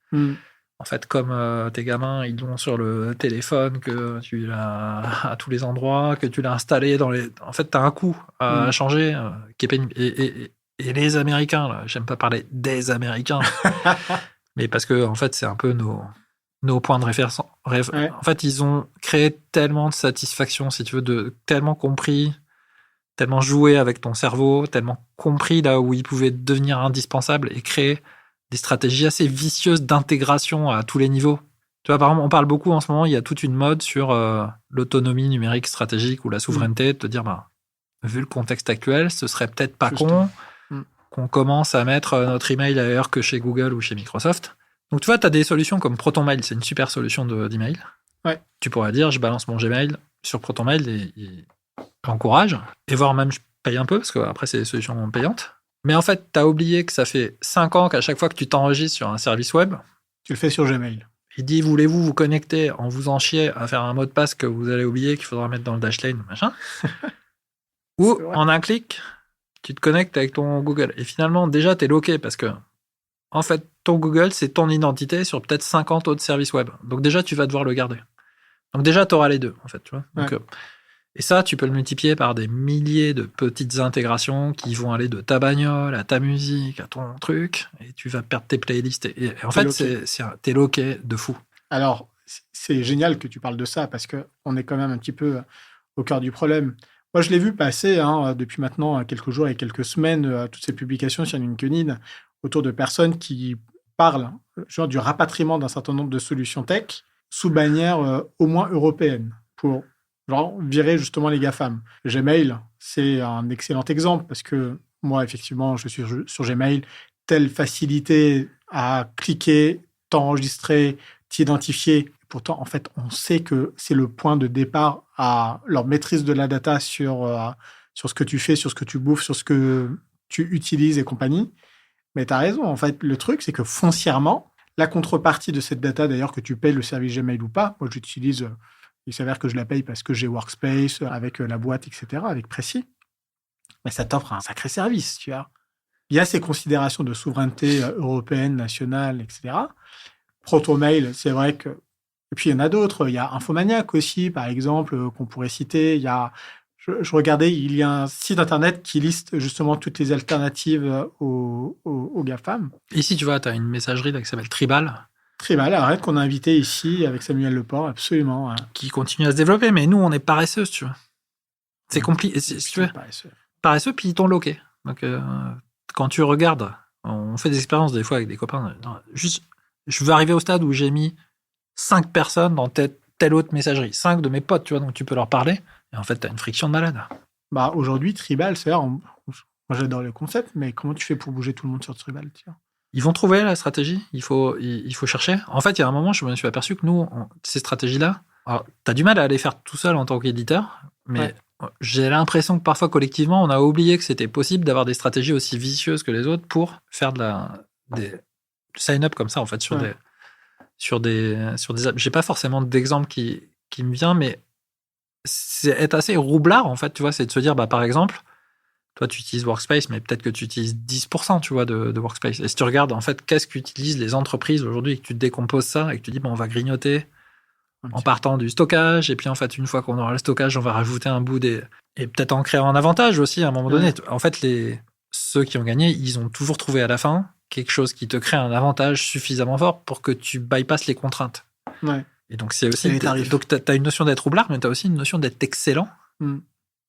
en fait, comme tes gamins, ils l'ont sur le téléphone, que tu l'as à tous les endroits, que tu l'as installé dans les. En fait, t'as un coût à changer qui est pénible. Et les Américains, là, j'aime pas parler des Américains. Mais parce que, en fait, c'est un peu nos points de référence. Ouais. En fait, ils ont créé tellement de satisfaction, si tu veux, tellement compris, tellement joué avec ton cerveau, tellement compris là où ils pouvaient devenir indispensables et créer des stratégies assez vicieuses d'intégration à tous les niveaux. Tu vois, par exemple, on parle beaucoup en ce moment, il y a toute une mode sur l'autonomie numérique stratégique ou la souveraineté, de te dire, vu le contexte actuel, ce serait peut-être pas con qu'on commence à mettre notre email ailleurs que chez Google ou chez Microsoft. Donc, tu vois, tu as des solutions comme ProtonMail, c'est une super solution d'email. Ouais. Tu pourrais dire, je balance mon Gmail sur ProtonMail et j'encourage. Et voire même, je paye un peu, parce qu'après, c'est des solutions payantes. Mais en fait, tu as oublié que ça fait 5 ans qu'à chaque fois que tu t'enregistres sur un service web, tu le fais sur Gmail. Il dit, voulez-vous vous connecter en vous en chier à faire un mot de passe que vous allez oublier, qu'il faudra mettre dans le dashlane, machin. Ou en un clic, tu te connectes avec ton Google. Et finalement, déjà, tu es loqué parce que, en fait, ton Google, c'est ton identité sur peut-être 50 autres services web. Donc déjà, tu vas devoir le garder. Donc déjà, tu auras les deux, en fait. Tu vois. Donc, et ça, tu peux le multiplier par des milliers de petites intégrations qui vont aller de ta bagnole à ta musique, à ton truc, et tu vas perdre tes playlists. Et en fait, t'es loqué de fou. Alors, c'est génial que tu parles de ça parce qu'on est quand même un petit peu au cœur du problème. Moi, je l'ai vu passer depuis maintenant quelques jours et quelques semaines, toutes ces publications sur LinkedIn autour de personnes qui parlent genre du rapatriement d'un certain nombre de solutions tech sous bannière au moins européenne pour virer justement les GAFAM. Gmail, c'est un excellent exemple parce que moi, effectivement, je suis sur Gmail. Telle facilité à cliquer, t'enregistrer, t'identifier. Pourtant, en fait, on sait que c'est le point de départ à leur maîtrise de la data sur ce que tu fais, sur ce que tu bouffes, sur ce que tu utilises et compagnie. Mais tu as raison. En fait, le truc, c'est que foncièrement, la contrepartie de cette data, d'ailleurs, que tu payes le service Gmail ou pas, moi, j'utilise Il s'avère que je la paye parce que j'ai Workspace avec la boîte, etc., avec Précis. Mais ça t'offre un sacré service, tu vois. Il y a ces considérations de souveraineté européenne, nationale, etc. Protomail, c'est vrai que... Et puis, il y en a d'autres. Il y a Infomaniac aussi, par exemple, qu'on pourrait citer. Il y a... Je regardais, il y a un site internet qui liste justement toutes les alternatives aux GAFAM. Ici, tu vois, tu as une messagerie là, qui s'appelle Tribal. Tribal, arrête, qu'on a invité ici avec Samuel Leport, absolument. Hein. Qui continue à se développer, mais nous, on est paresseux, si tu veux. C'est compliqué, si tu veux. Paresseux, puis ils t'ont loqué. Donc, quand tu regardes, on fait des expériences des fois avec des copains. Juste, je veux arriver au stade où j'ai mis 5 personnes dans telle autre messagerie. 5 de mes potes, tu vois, donc tu peux leur parler. Et en fait, tu as une friction de malade. Bah, aujourd'hui, Tribal, c'est moi j'adore le concept, mais comment tu fais pour bouger tout le monde sur Tribal, tiens. Ils vont trouver la stratégie. Il faut chercher. En fait, il y a un moment, je me suis aperçu que nous, ces stratégies-là, tu as du mal à les faire tout seul en tant qu'éditeur, mais j'ai l'impression que parfois, collectivement, on a oublié que c'était possible d'avoir des stratégies aussi vicieuses que les autres pour faire des sign-up comme ça, en fait, sur des apps. J'ai pas forcément d'exemple qui me vient, mais c'est être assez roublard, en fait, tu vois, c'est de se dire, bah, par exemple, toi, tu utilises Workspace, mais peut-être que tu utilises 10%, tu vois, de Workspace. Et si tu regardes, en fait, qu'est-ce qu'utilisent les entreprises aujourd'hui, et que tu décomposes ça, et que tu dis, bon, on va grignoter en partant du stockage, et puis, en fait, une fois qu'on aura le stockage, on va rajouter un bout et peut-être en créer un avantage aussi, à un moment donné. En fait, ceux qui ont gagné, ils ont toujours trouvé à la fin quelque chose qui te crée un avantage suffisamment fort pour que tu bypasses les contraintes. Ouais. Et donc, c'est aussi... Donc, tu as une notion d'être roublard, mais tu as aussi une notion d'être excellent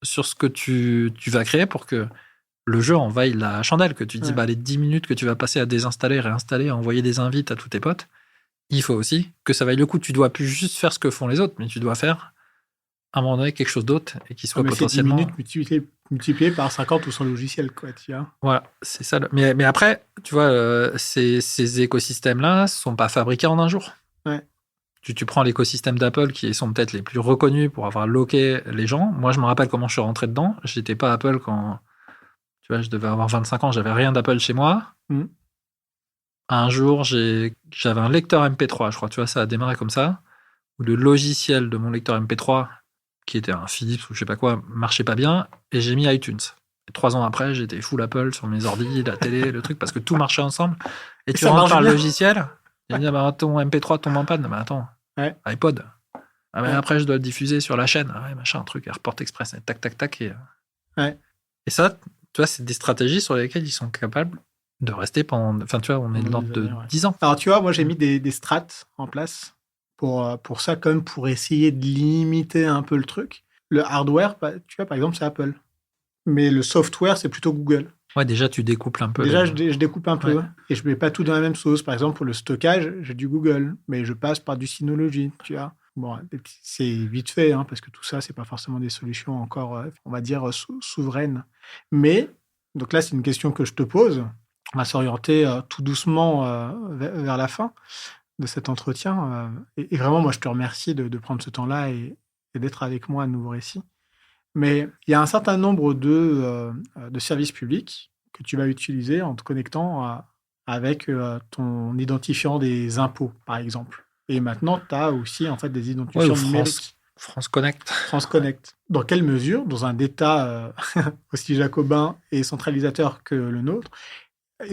sur ce que tu vas créer pour que le jeu en vaille la chandelle, que tu dis, bah, les 10 minutes que tu vas passer à désinstaller, réinstaller, à envoyer des invites à tous tes potes, il faut aussi que ça vaille le coup. Tu dois plus juste faire ce que font les autres, mais tu dois faire, à un moment donné, quelque chose d'autre et qui soit potentiellement... 10 minutes multipliées par 50 ou 100 logiciels, quoi, tu vois. Voilà, c'est ça. Mais après, tu vois, ces écosystèmes-là ne sont pas fabriqués en un jour. Ouais. Tu prends l'écosystème d'Apple, qui sont peut-être les plus reconnus pour avoir loqué les gens. Moi, je me rappelle comment je suis rentré dedans. Je n'étais pas Apple quand... Tu vois, je devais avoir 25 ans, j'avais rien d'Apple chez moi. Un jour, j'avais un lecteur MP3, je crois, tu vois, ça a démarré comme ça, où le logiciel de mon lecteur MP3, qui était un Philips ou je sais pas quoi, marchait pas bien, et j'ai mis iTunes. Et 3 ans après, j'étais full Apple sur mes ordi, la télé, le truc, parce que tout marchait ensemble. Et tu rentres par le logiciel, et dit, bah, ton MP3 tombe en panne. Bah, attends, iPod. Ah, mais après, je dois le diffuser sur la chaîne. Ah, ouais, machin, un truc, Airport Express, et tac, tac, tac. Et ça, tu vois, c'est des stratégies sur lesquelles ils sont capables de rester pendant... Enfin, tu vois, on est de l'ordre de 10 ans. Alors, tu vois, moi, j'ai mis des strats en place pour ça, quand même, pour essayer de limiter un peu le truc. Le hardware, tu vois, par exemple, c'est Apple. Mais le software, c'est plutôt Google. Ouais, déjà, tu découples un peu. Déjà, je découpe un peu. Et je mets pas tout dans la même sauce. Par exemple, pour le stockage, j'ai du Google. Mais je passe par du Synology, tu vois. Bon, c'est vite fait, hein, parce que tout ça, c'est pas forcément des solutions encore, on va dire, souveraines. Mais, donc là, c'est une question que je te pose. On va s'orienter tout doucement vers la fin de cet entretien. Et vraiment, moi, je te remercie de prendre ce temps-là et d'être avec moi à Nouveau Récit. Mais il y a un certain nombre de services publics que tu vas utiliser en te connectant avec ton identifiant des impôts, par exemple. Et maintenant, tu as aussi en fait, des identifiants numériques. France Connect. France Connect. Dans quelle mesure, dans un État aussi jacobin et centralisateur que le nôtre,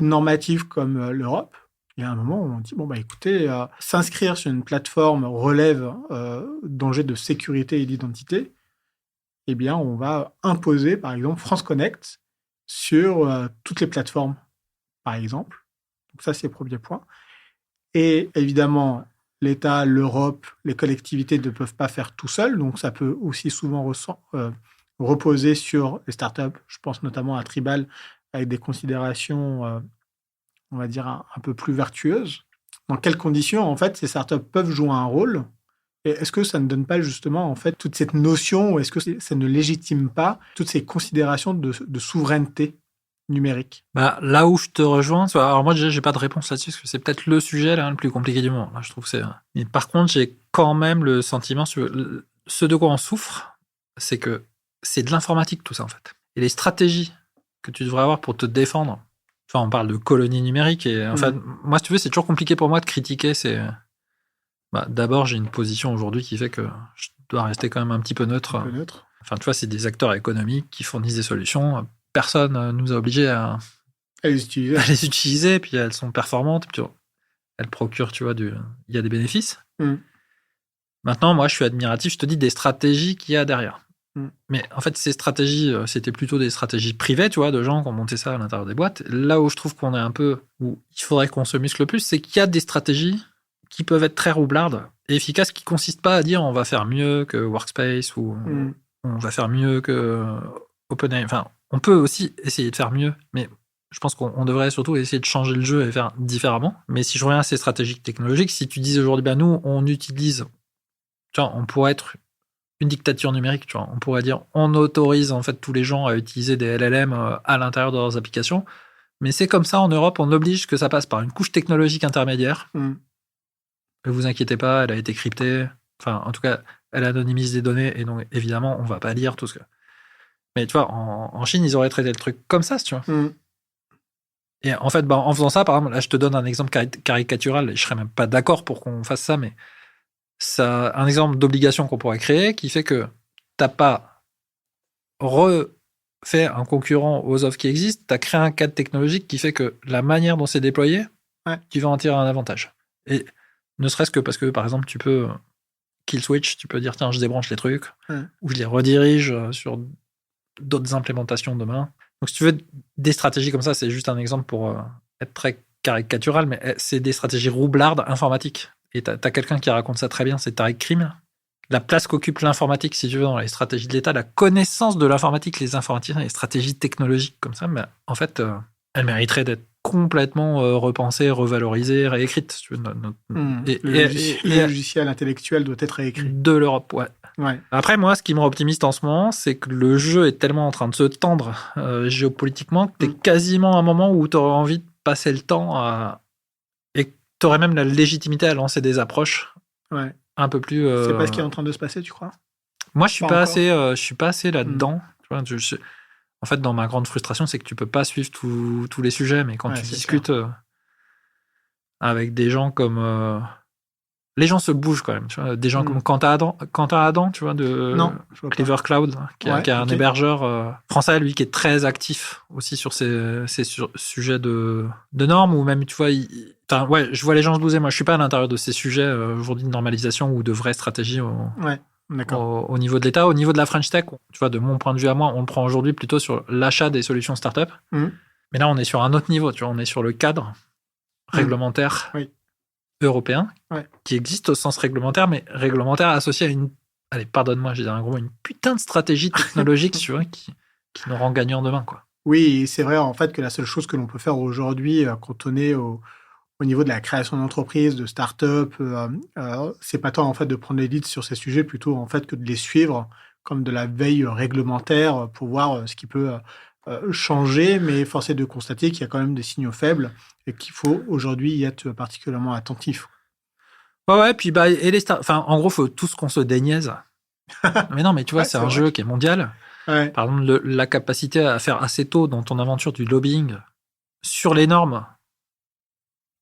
normatif comme l'Europe, il y a un moment où on dit, bon, bah écoutez, s'inscrire sur une plateforme relève danger de sécurité et d'identité, eh bien, on va imposer, par exemple, France Connect sur toutes les plateformes, par exemple. Donc ça, c'est le premier point. Et évidemment, l'État, l'Europe, les collectivités ne peuvent pas faire tout seul, donc ça peut aussi souvent reposer sur les startups. Je pense notamment à Tribal, avec des considérations, on va dire, un peu plus vertueuses. Dans quelles conditions, en fait, ces startups peuvent jouer un rôle? Et est-ce que ça ne donne pas justement, en fait, toute cette notion, ou est-ce que ça ne légitime pas toutes ces considérations de souveraineté numérique? Bah, là où je te rejoins, alors moi déjà, j'ai pas de réponse là-dessus, parce que c'est peut-être le sujet là, le plus compliqué du moment. Là, je trouve que c'est... Mais par contre, j'ai quand même le sentiment, ce de quoi on souffre, c'est que c'est de l'informatique, tout ça, en fait. Et les stratégies que tu devrais avoir pour te défendre, enfin, on parle de colonie numérique, et en fait, moi, si tu veux, c'est toujours compliqué pour moi de critiquer ces... Bah, d'abord, j'ai une position aujourd'hui qui fait que je doit rester quand même un petit peu neutre. Un peu neutre. Enfin, tu vois, c'est des acteurs économiques qui fournissent des solutions. Personne nous a obligés à Les utiliser. les utiliser, puis elles sont performantes, puis elles procurent, tu vois, il y a des bénéfices. Maintenant, moi, je suis admiratif, je te dis, des stratégies qu'il y a derrière. Mais en fait, ces stratégies, c'était plutôt des stratégies privées, tu vois, de gens qui ont monté ça à l'intérieur des boîtes. Là où je trouve qu'on est un peu, où il faudrait qu'on se muscle plus, c'est qu'il y a des stratégies qui peuvent être très roublardes et efficaces, qui consistent pas à dire on va faire mieux que Workspace ou on va faire mieux que OpenAI. Enfin, on peut aussi essayer de faire mieux, mais je pense qu'on devrait surtout essayer de changer le jeu et faire différemment. Mais si je reviens à ces stratégies technologiques, si tu dis aujourd'hui, ben nous, on utilise, tu vois, on pourrait être une dictature numérique, tu vois. On pourrait dire on autorise en fait tous les gens à utiliser des LLM à l'intérieur de leurs applications, mais c'est comme ça en Europe, on oblige que ça passe par une couche technologique intermédiaire. Ne vous inquiétez pas, elle a été cryptée. Enfin, en tout cas, elle anonymise des données et donc évidemment, on va pas lire tout ce que. Mais tu vois, en Chine, ils auraient traité le truc comme ça, tu vois. Et en fait, en faisant ça, par exemple, là, je te donne un exemple caricatural, et je serais même pas d'accord pour qu'on fasse ça, mais ça, un exemple d'obligation qu'on pourrait créer qui fait que t'as pas refait un concurrent aux offres qui existent, t'as créé un cadre technologique qui fait que la manière dont c'est déployé, tu vas en tirer un avantage. Et ne serait-ce que parce que, par exemple, tu peux kill switch, tu peux dire tiens, je débranche les trucs, ou je les redirige sur d'autres implémentations demain. Donc, si tu veux des stratégies comme ça, c'est juste un exemple pour être très caricatural, mais c'est des stratégies roublardes informatiques. Et t'as quelqu'un qui raconte ça très bien, c'est Tariq Krim. La place qu'occupe l'informatique, si tu veux, dans les stratégies de l'État, la connaissance de l'informatique, les informaticiens, les stratégies technologiques comme ça, mais en fait, elle mériterait d'être complètement repensée, revalorisée, réécrite. Si tu veux, le logiciel intellectuel doit être réécrit. De l'Europe, ouais. Après, moi, ce qui me rend optimiste en ce moment, c'est que le jeu est tellement en train de se tendre géopolitiquement que t'es quasiment à un moment où t'aurais envie de passer le temps et tu aurais même la légitimité à lancer des approches un peu plus. C'est pas ce qui est en train de se passer, tu crois? Moi, je suis pas assez là-dedans. Tu vois, en fait, dans ma grande frustration, c'est que tu peux pas suivre tous les sujets, mais quand tu discutes avec des gens comme les gens se bougent quand même. Tu vois, des gens comme Quentin Adam, tu vois, de Clever Cloud, qui a un hébergeur français, lui, qui est très actif aussi sur ces sujets de normes, ou même, tu vois, je vois les gens se bouger. Moi, je suis pas à l'intérieur de ces sujets aujourd'hui de normalisation ou de vraies stratégies au niveau de l'État. Au niveau de la French Tech, tu vois, de mon point de vue à moi, on le prend aujourd'hui plutôt sur l'achat des solutions startup. Mais là, on est sur un autre niveau. Tu vois, on est sur le cadre réglementaire européen qui existe au sens réglementaire, mais réglementaire associé à allez, pardonne-moi, j'ai dit un gros, une putain de stratégie technologique, tu vois, qui nous rend gagnants demain, quoi. Oui, c'est vrai, en fait, que la seule chose que l'on peut faire aujourd'hui, quand on est au niveau de la création d'entreprises, de start-up, c'est pas tant, en fait, de prendre les leads sur ces sujets, plutôt, en fait, que de les suivre comme de la veille réglementaire pour voir ce qui peut changer, mais force est de constater qu'il y a quand même des signaux faibles et qu'il faut aujourd'hui y être particulièrement attentif. Ouais, puis en gros, faut tous qu'on se déniaise. Mais non, mais tu vois, c'est un jeu qui est mondial. Par exemple, la capacité à faire assez tôt dans ton aventure du lobbying sur les normes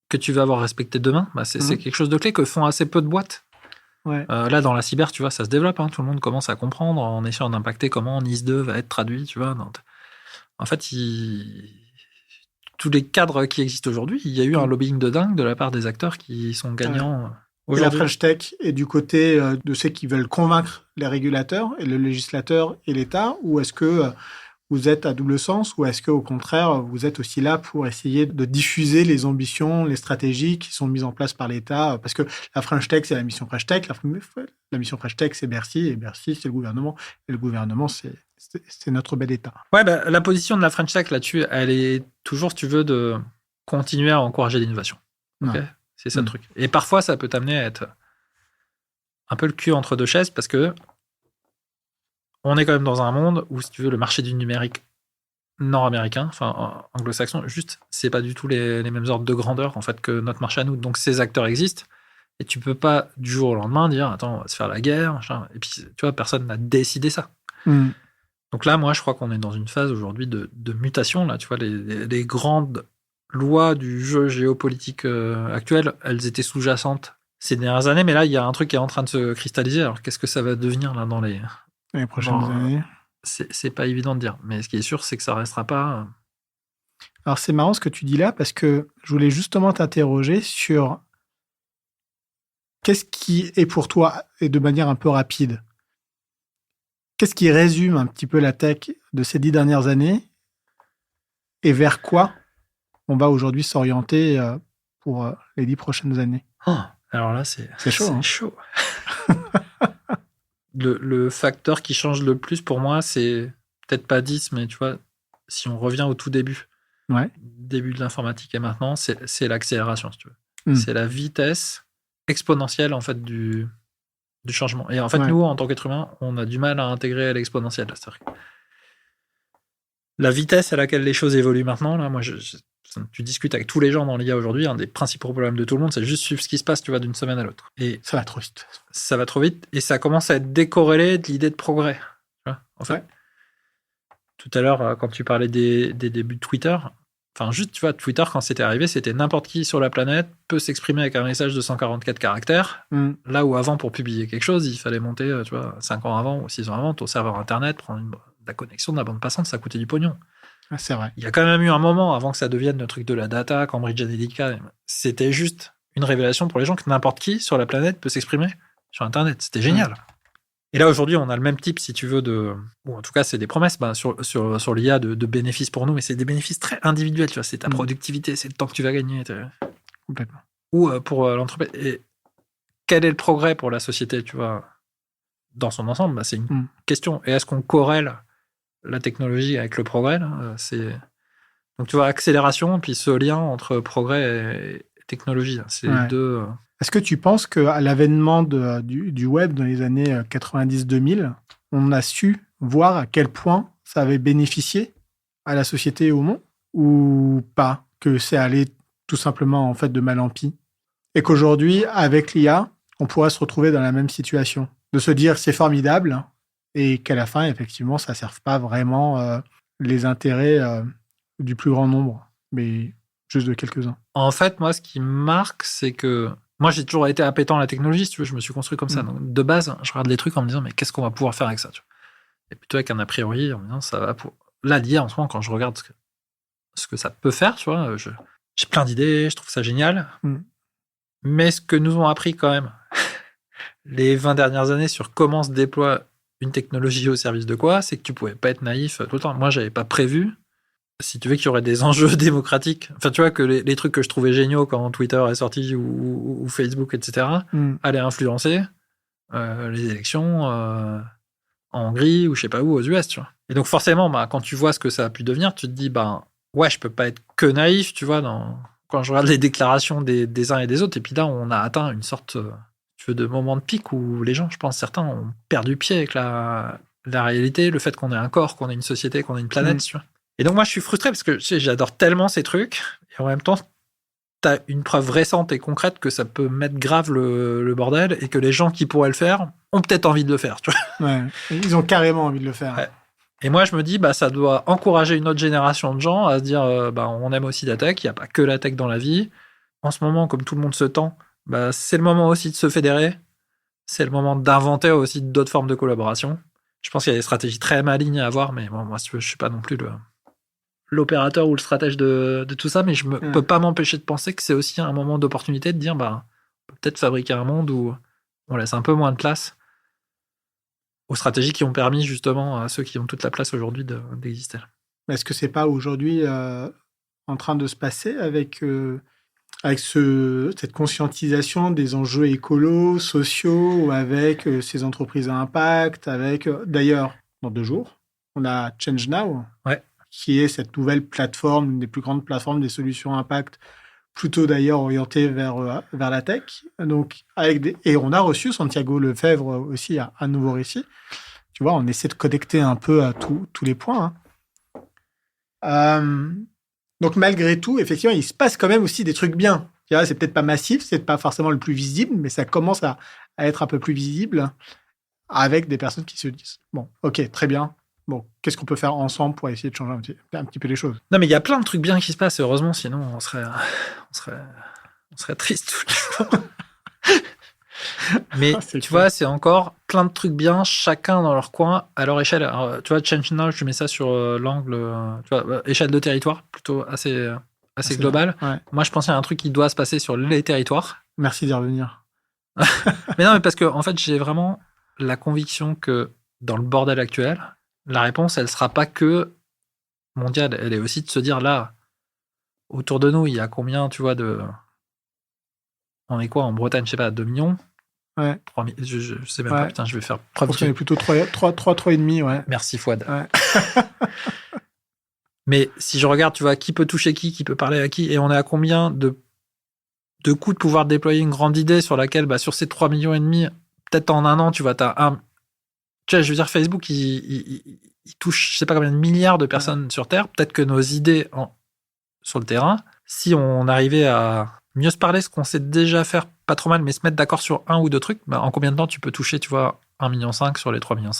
que tu vas avoir respectées demain, c'est quelque chose de clé que font assez peu de boîtes. Là, dans la cyber, tu vois, ça se développe. Tout le monde commence à comprendre en essayant d'impacter comment NIS2 va être traduit, tu vois. En fait, tous les cadres qui existent aujourd'hui, il y a eu un lobbying de dingue de la part des acteurs qui sont gagnants aujourd'hui. Et la French Tech est du côté de ceux qui veulent convaincre les régulateurs, et le législateur et l'État, ou est-ce que vous êtes à double sens, ou est-ce qu'au contraire, vous êtes aussi là pour essayer de diffuser les ambitions, les stratégies qui sont mises en place par l'État? Parce que la French Tech, c'est la mission French Tech, la mission French Tech, c'est Bercy, et Bercy, c'est le gouvernement, et le gouvernement, c'est notre bel État. Ouais, la position de la French Tech là-dessus, elle est toujours, si tu veux, de continuer à encourager l'innovation. Okay, c'est ça le truc. Et parfois, ça peut t'amener à être un peu le cul entre deux chaises, parce que on est quand même dans un monde où, si tu veux, le marché du numérique nord-américain, enfin anglo-saxon, juste, c'est pas du tout les mêmes ordres de grandeur en fait que notre marché à nous. Donc ces acteurs existent et tu peux pas du jour au lendemain dire attends, on va se faire la guerre, machin. Et puis tu vois, personne n'a décidé ça. Donc là, moi, je crois qu'on est dans une phase aujourd'hui de mutation. Là, tu vois, les grandes lois du jeu géopolitique actuel, elles étaient sous-jacentes ces dernières années, mais là, il y a un truc qui est en train de se cristalliser. Alors, qu'est-ce que ça va devenir là dans Les prochaines Bon, années. c'est pas évident de dire. Mais ce qui est sûr, c'est que ça restera pas. Alors, c'est marrant ce que tu dis là, parce que je voulais justement t'interroger sur qu'est-ce qui est pour toi, et de manière un peu rapide, qu'est-ce qui résume un petit peu la tech de ces 10 dernières années et vers quoi on va aujourd'hui s'orienter pour les 10 prochaines années? Oh, alors là, c'est chaud. Hein. chaud. le facteur qui change le plus pour moi, c'est peut-être pas 10, mais tu vois, si on revient au tout début, début de l'informatique et maintenant, c'est l'accélération, si tu veux. C'est la vitesse exponentielle, en fait, du changement. Et en fait, nous, en tant qu'être humain, on a du mal à intégrer l'exponentielle. C'est-à-dire que la vitesse à laquelle les choses évoluent maintenant, là, moi, tu discutes avec tous les gens dans l'IA aujourd'hui, un des principaux problèmes de tout le monde, c'est juste suivre ce qui se passe, tu vois, d'une semaine à l'autre. Et ça va trop vite. Ça va trop vite et ça commence à être décorrélé de l'idée de progrès. Tu vois, en fait. Tout à l'heure, quand tu parlais des débuts de Twitter, enfin, juste, tu vois, Twitter, quand c'était arrivé, c'était n'importe qui sur la planète peut s'exprimer avec un message de 144 caractères. Là où avant, pour publier quelque chose, il fallait monter, tu vois, 5 ans avant ou 6 ans avant, ton serveur Internet, prendre la connexion de la bande passante, ça coûtait du pognon. Ah, c'est vrai. Il y a quand même eu un moment, avant que ça devienne le truc de la data, Cambridge Analytica, c'était juste une révélation pour les gens que n'importe qui sur la planète peut s'exprimer sur Internet. C'était génial. Et là, aujourd'hui, on a le même type, si tu veux, ou en tout cas, c'est des promesses sur l'IA de bénéfices pour nous, mais c'est des bénéfices très individuels. Tu vois, c'est ta productivité, c'est le temps que tu vas gagner. Complètement. Ou pour l'entreprise. Et quel est le progrès pour la société, tu vois, dans son ensemble? C'est une question. Et est-ce qu'on corrèle la technologie avec le progrès là, donc tu vois, accélération, puis ce lien entre progrès et technologie, là, c'est les deux. Est-ce que tu penses qu'à l'avènement du web dans les années 90-2000, on a su voir à quel point ça avait bénéficié à la société et au monde, ou pas, que c'est allé tout simplement en fait de mal en pis, et qu'aujourd'hui, avec l'IA, on pourrait se retrouver dans la même situation, de se dire c'est formidable, et qu'à la fin, effectivement, ça ne serve pas vraiment les intérêts du plus grand nombre, mais juste de quelques-uns. En fait, moi, ce qui me marque, c'est que moi, j'ai toujours été appétant à la technologie, si tu veux, je me suis construit comme ça. Donc, de base, je regarde les trucs en me disant, mais qu'est-ce qu'on va pouvoir faire avec ça, tu vois. Et plutôt avec un a priori, en me disant, ça va pour... Là, l'IA, en ce moment, quand je regarde ce que ça peut faire, tu vois, j'ai plein d'idées, je trouve ça génial. Mais ce que nous ont appris quand même les 20 dernières années sur comment se déploie une technologie au service de quoi, c'est que tu pouvais pas être naïf tout le temps. Moi, j'avais pas prévu, si tu veux, qu'il y aurait des enjeux démocratiques. Enfin, tu vois, que les trucs que je trouvais géniaux quand Twitter est sorti ou Facebook, etc., allaient influencer les élections en Hongrie ou je sais pas où, aux US, tu vois. Et donc, forcément, quand tu vois ce que ça a pu devenir, tu te dis, ouais, je peux pas être que naïf, tu vois, quand je regarde les déclarations des uns et des autres. Et puis là, on a atteint une sorte... de moment de pic où les gens, je pense, certains ont perdu pied avec la réalité, le fait qu'on ait un corps, qu'on ait une société, qu'on ait une planète. Tu vois. Et donc, moi, je suis frustré parce que j'adore tellement ces trucs. Et en même temps, tu as une preuve récente et concrète que ça peut mettre grave le bordel et que les gens qui pourraient le faire ont peut-être envie de le faire. Tu vois. Ouais, ils ont carrément envie de le faire. Ouais. Et moi, je me dis, ça doit encourager une autre génération de gens à se dire, on aime aussi la tech, il n'y a pas que la tech dans la vie. En ce moment, comme tout le monde se tend, c'est le moment aussi de se fédérer. C'est le moment d'inventer aussi d'autres formes de collaboration. Je pense qu'il y a des stratégies très malignes à avoir, mais bon, moi, si tu veux, je ne suis pas non plus l'opérateur ou le stratège de tout ça, mais je ne peux pas m'empêcher de penser que c'est aussi un moment d'opportunité de dire, on peut peut-être fabriquer un monde où on laisse un peu moins de place aux stratégies qui ont permis justement à ceux qui ont toute la place aujourd'hui d'exister. Est-ce que c'est pas aujourd'hui en train de se passer avec cette conscientisation des enjeux écolos, sociaux, ou avec ces entreprises à impact, avec... D'ailleurs, dans 2 jours, on a Change Now, qui est cette nouvelle plateforme, une des plus grandes plateformes des solutions à impact, plutôt d'ailleurs orientée vers la tech. Donc, et on a reçu Santiago Lefebvre aussi à Nouveau Récit. Tu vois, on essaie de connecter un peu à tous les points. Donc, malgré tout, effectivement, il se passe quand même aussi des trucs bien. Tu vois, c'est peut-être pas massif, c'est pas forcément le plus visible, mais ça commence à être un peu plus visible avec des personnes qui se disent « Bon, ok, très bien. Bon, qu'est-ce qu'on peut faire ensemble pour essayer de changer un petit peu les choses ?» Non, mais il y a plein de trucs bien qui se passent, heureusement, sinon on serait triste tous les jours. Mais C'est tu clair. vois, c'est encore plein de trucs bien, chacun dans leur coin, à leur échelle. Alors, tu vois, Change Now, je mets ça sur l'angle, tu vois, échelle de territoire, plutôt assez C'est global. bien. Ouais. Moi, je pensais à un truc qui doit se passer sur les territoires. Merci d'y revenir. Mais non, mais parce que, en fait, j'ai vraiment la conviction que dans le bordel actuel, la réponse, elle sera pas que mondiale. Elle est aussi de se dire, là, autour de nous, il y a combien, tu vois, de... On est quoi en Bretagne, je sais pas, 2 millions Ouais. 3 000, je sais même Ouais. pas, putain, je vais faire Je pense qu'on est plutôt 3,5, ouais. Merci Fouad. Ouais. Mais si je regarde, tu vois, qui peut toucher qui peut parler à qui, et on est à combien de coûts de pouvoir déployer une grande idée sur laquelle, bah, sur ces 3,5 millions, peut-être en un an, tu vois, t'as un... Tu vois, je veux dire, Facebook, il touche, je sais pas combien de milliards de personnes sur Terre. Peut-être que nos idées sur le terrain, si on arrivait à mieux se parler, ce qu'on sait déjà faire pas trop mal, mais se mettre d'accord sur un ou deux trucs, bah, en combien de temps tu peux toucher, tu vois, 1,5 million sur les 3,5 millions?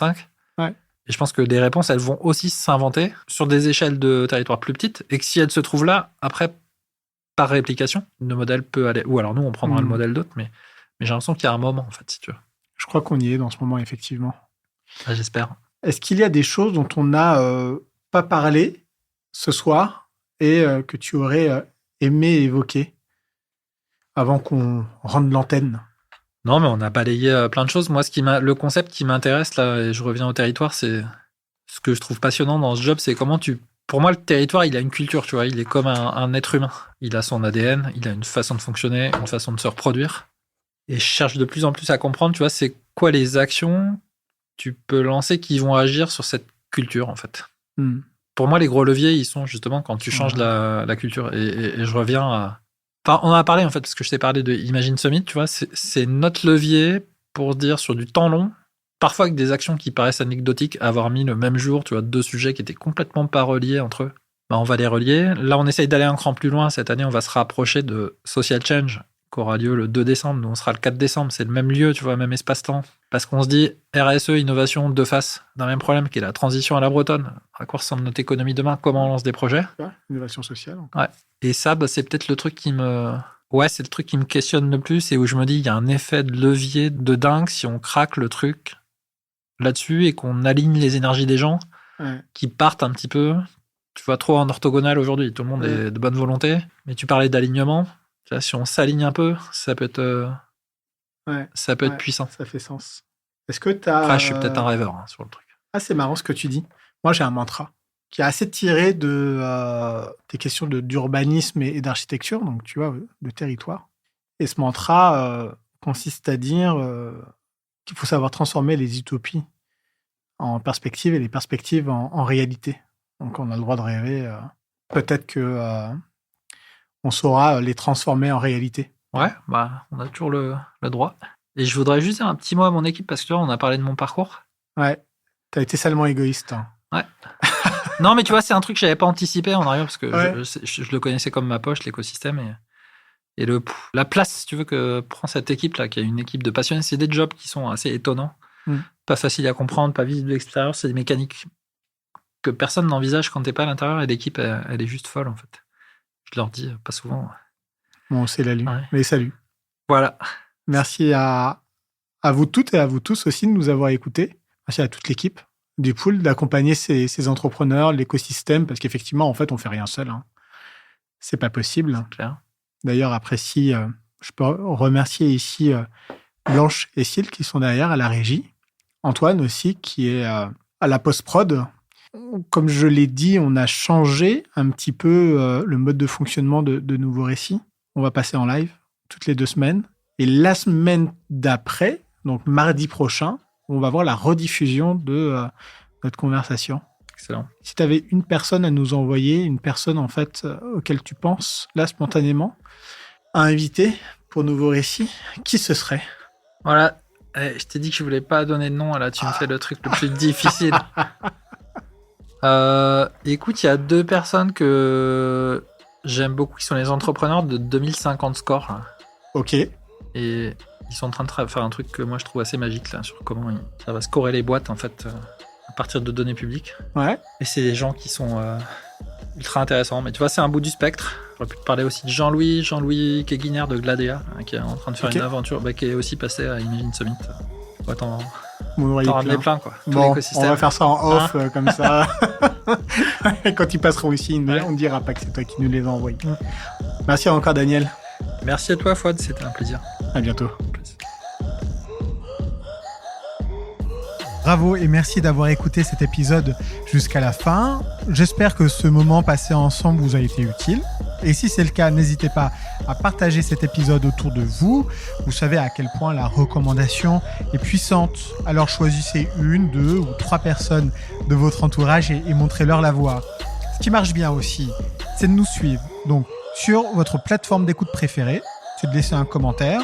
Ouais. Et je pense que des réponses, elles vont aussi s'inventer sur des échelles de territoire plus petites, et que si elles se trouvent là, après, par réplication, le modèle peut aller... Ou alors nous, on prendra le modèle d'autres, mais j'ai l'impression qu'il y a un moment, en fait, si tu veux. Je crois qu'on y est dans ce moment, effectivement. Ah, j'espère. Est-ce qu'il y a des choses dont on n'a pas parlé ce soir et que tu aurais aimé évoquer avant qu'on rende l'antenne? Non, mais on a balayé plein de choses. Moi, le concept qui m'intéresse, là, et je reviens au territoire, c'est ce que je trouve passionnant dans ce job, c'est comment Pour moi, le territoire, il a une culture, tu vois. Il est comme un être humain. Il a son ADN, il a une façon de fonctionner, une façon de se reproduire. Et je cherche de plus en plus à comprendre, tu vois, c'est quoi les actions tu peux lancer qui vont agir sur cette culture, en fait. Pour moi, les gros leviers, ils sont justement quand tu changes la culture. Et je reviens à... Enfin, on en a parlé, en fait, parce que je t'ai parlé de Imagine Summit, tu vois. C'est notre levier pour dire sur du temps long, parfois avec des actions qui paraissent anecdotiques, avoir mis le même jour, tu vois, 2 sujets qui étaient complètement pas reliés entre eux. Bah, on va les relier. Là, on essaye d'aller un cran plus loin. Cette année, on va se rapprocher de Social Change, qui aura lieu le 2 décembre. Nous, on sera le 4 décembre. C'est le même lieu, tu vois, même espace-temps. Parce qu'on se dit RSE, innovation, deux faces d'un même problème qui est la transition à la bretonne. À quoi ressemble notre économie demain? Comment on lance des projets? Innovation sociale. Ouais. Et ça, bah, c'est peut-être le truc qui me... Ouais, c'est le truc qui me questionne le plus et où je me dis, il y a un effet de levier de dingue si on craque le truc là-dessus et qu'on aligne les énergies des gens qui partent un petit peu. Tu vois, trop en orthogonal aujourd'hui. Tout le monde est de bonne volonté. Mais tu parlais d'alignement. Là, si on s'aligne un peu, ça peut être... ça peut être puissant. Ça fait sens. Est-ce que tu as... Après, je suis peut-être un rêveur sur le truc. Ah, c'est marrant ce que tu dis. Moi, j'ai un mantra qui est assez tiré de tes questions d'urbanisme et d'architecture, donc tu vois, de territoire. Et ce mantra consiste à dire qu'il faut savoir transformer les utopies en perspectives et les perspectives en réalité. Donc, on a le droit de rêver. Peut-être que on saura les transformer en réalité. Ouais, bah, on a toujours le droit. Et je voudrais juste dire un petit mot à mon équipe parce que là, on a parlé de mon parcours. Ouais, t'as été salement égoïste. Hein. Ouais. Non, mais tu vois, c'est un truc que j'avais pas anticipé en arrière parce que je le connaissais comme ma poche, l'écosystème. Et la place, si tu veux, que prend cette équipe-là, qui est une équipe de passionnés, c'est des jobs qui sont assez étonnants. Pas faciles à comprendre, pas visibles de l'extérieur. C'est des mécaniques que personne n'envisage quand t'es pas à l'intérieur et l'équipe, elle est juste folle, en fait. Je leur dis pas souvent. Bon, c'est la lune. Ouais. Mais salut. Voilà. Merci à vous toutes et à vous tous aussi de nous avoir écoutés. Merci à toute l'équipe du Pool d'accompagner ces entrepreneurs, l'écosystème, parce qu'effectivement, en fait, on fait rien seul. Hein. C'est pas possible. C'est clair. D'ailleurs, apprécie, je peux remercier ici Blanche et Cyle qui sont derrière à la régie. Antoine aussi qui est à la post-prod. Comme je l'ai dit, on a changé un petit peu le mode de fonctionnement de Nouveaux Récits. On va passer en live toutes les 2 semaines. Et la semaine d'après, donc mardi prochain, on va voir la rediffusion de notre conversation. Excellent. Si tu avais une personne à nous envoyer, une personne en fait auquel tu penses, là, spontanément, à inviter pour Nouveaux Récits, qui ce serait? Voilà. Je t'ai dit que je voulais pas donner de nom. Là, tu me fais le truc le plus difficile. Écoute, il y a 2 personnes que j'aime beaucoup qui sont les entrepreneurs de 2050 Score. Ok. Et ils sont en train de faire un truc que moi je trouve assez magique là, sur comment ça va scorer les boîtes en fait à partir de données publiques. Ouais. Et c'est des gens qui sont ultra intéressant. Mais tu vois, c'est un bout du spectre. J'aurais pu te parler aussi de Jean-Louis Keguiner de Gladea, qui est en train de faire une aventure, qui est aussi passé à Imagine Summit. Ouais, t'en ramener plein, quoi. Tout Bon, l'écosystème. on va faire ça en off, comme ça. Quand ils passeront ici, on ne dira pas que c'est toi qui nous les as envoyés. Merci encore, Daniel. Merci à toi, Fouad, c'était un plaisir. À bientôt. Bravo et merci d'avoir écouté cet épisode jusqu'à la fin. J'espère que ce moment passé ensemble vous a été utile. Et si c'est le cas, n'hésitez pas à partager cet épisode autour de vous. Vous savez à quel point la recommandation est puissante. Alors choisissez 1, 2 ou 3 personnes de votre entourage et montrez-leur la voie. Ce qui marche bien aussi, c'est de nous suivre. Donc, sur votre plateforme d'écoute préférée, c'est de laisser un commentaire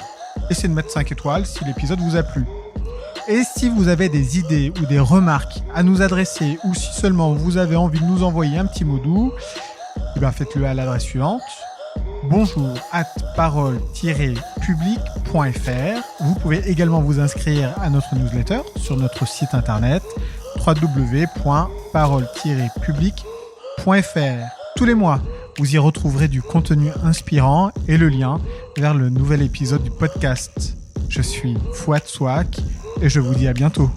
et c'est de mettre 5 étoiles si l'épisode vous a plu. Et si vous avez des idées ou des remarques à nous adresser ou si seulement vous avez envie de nous envoyer un petit mot doux, faites-le à l'adresse suivante bonjour@parole-public.fr. Vous pouvez également vous inscrire à notre newsletter sur notre site internet www.parole-public.fr. Tous les mois, vous y retrouverez du contenu inspirant et le lien vers le nouvel épisode du podcast. Je suis Fouad Souak et je vous dis à bientôt.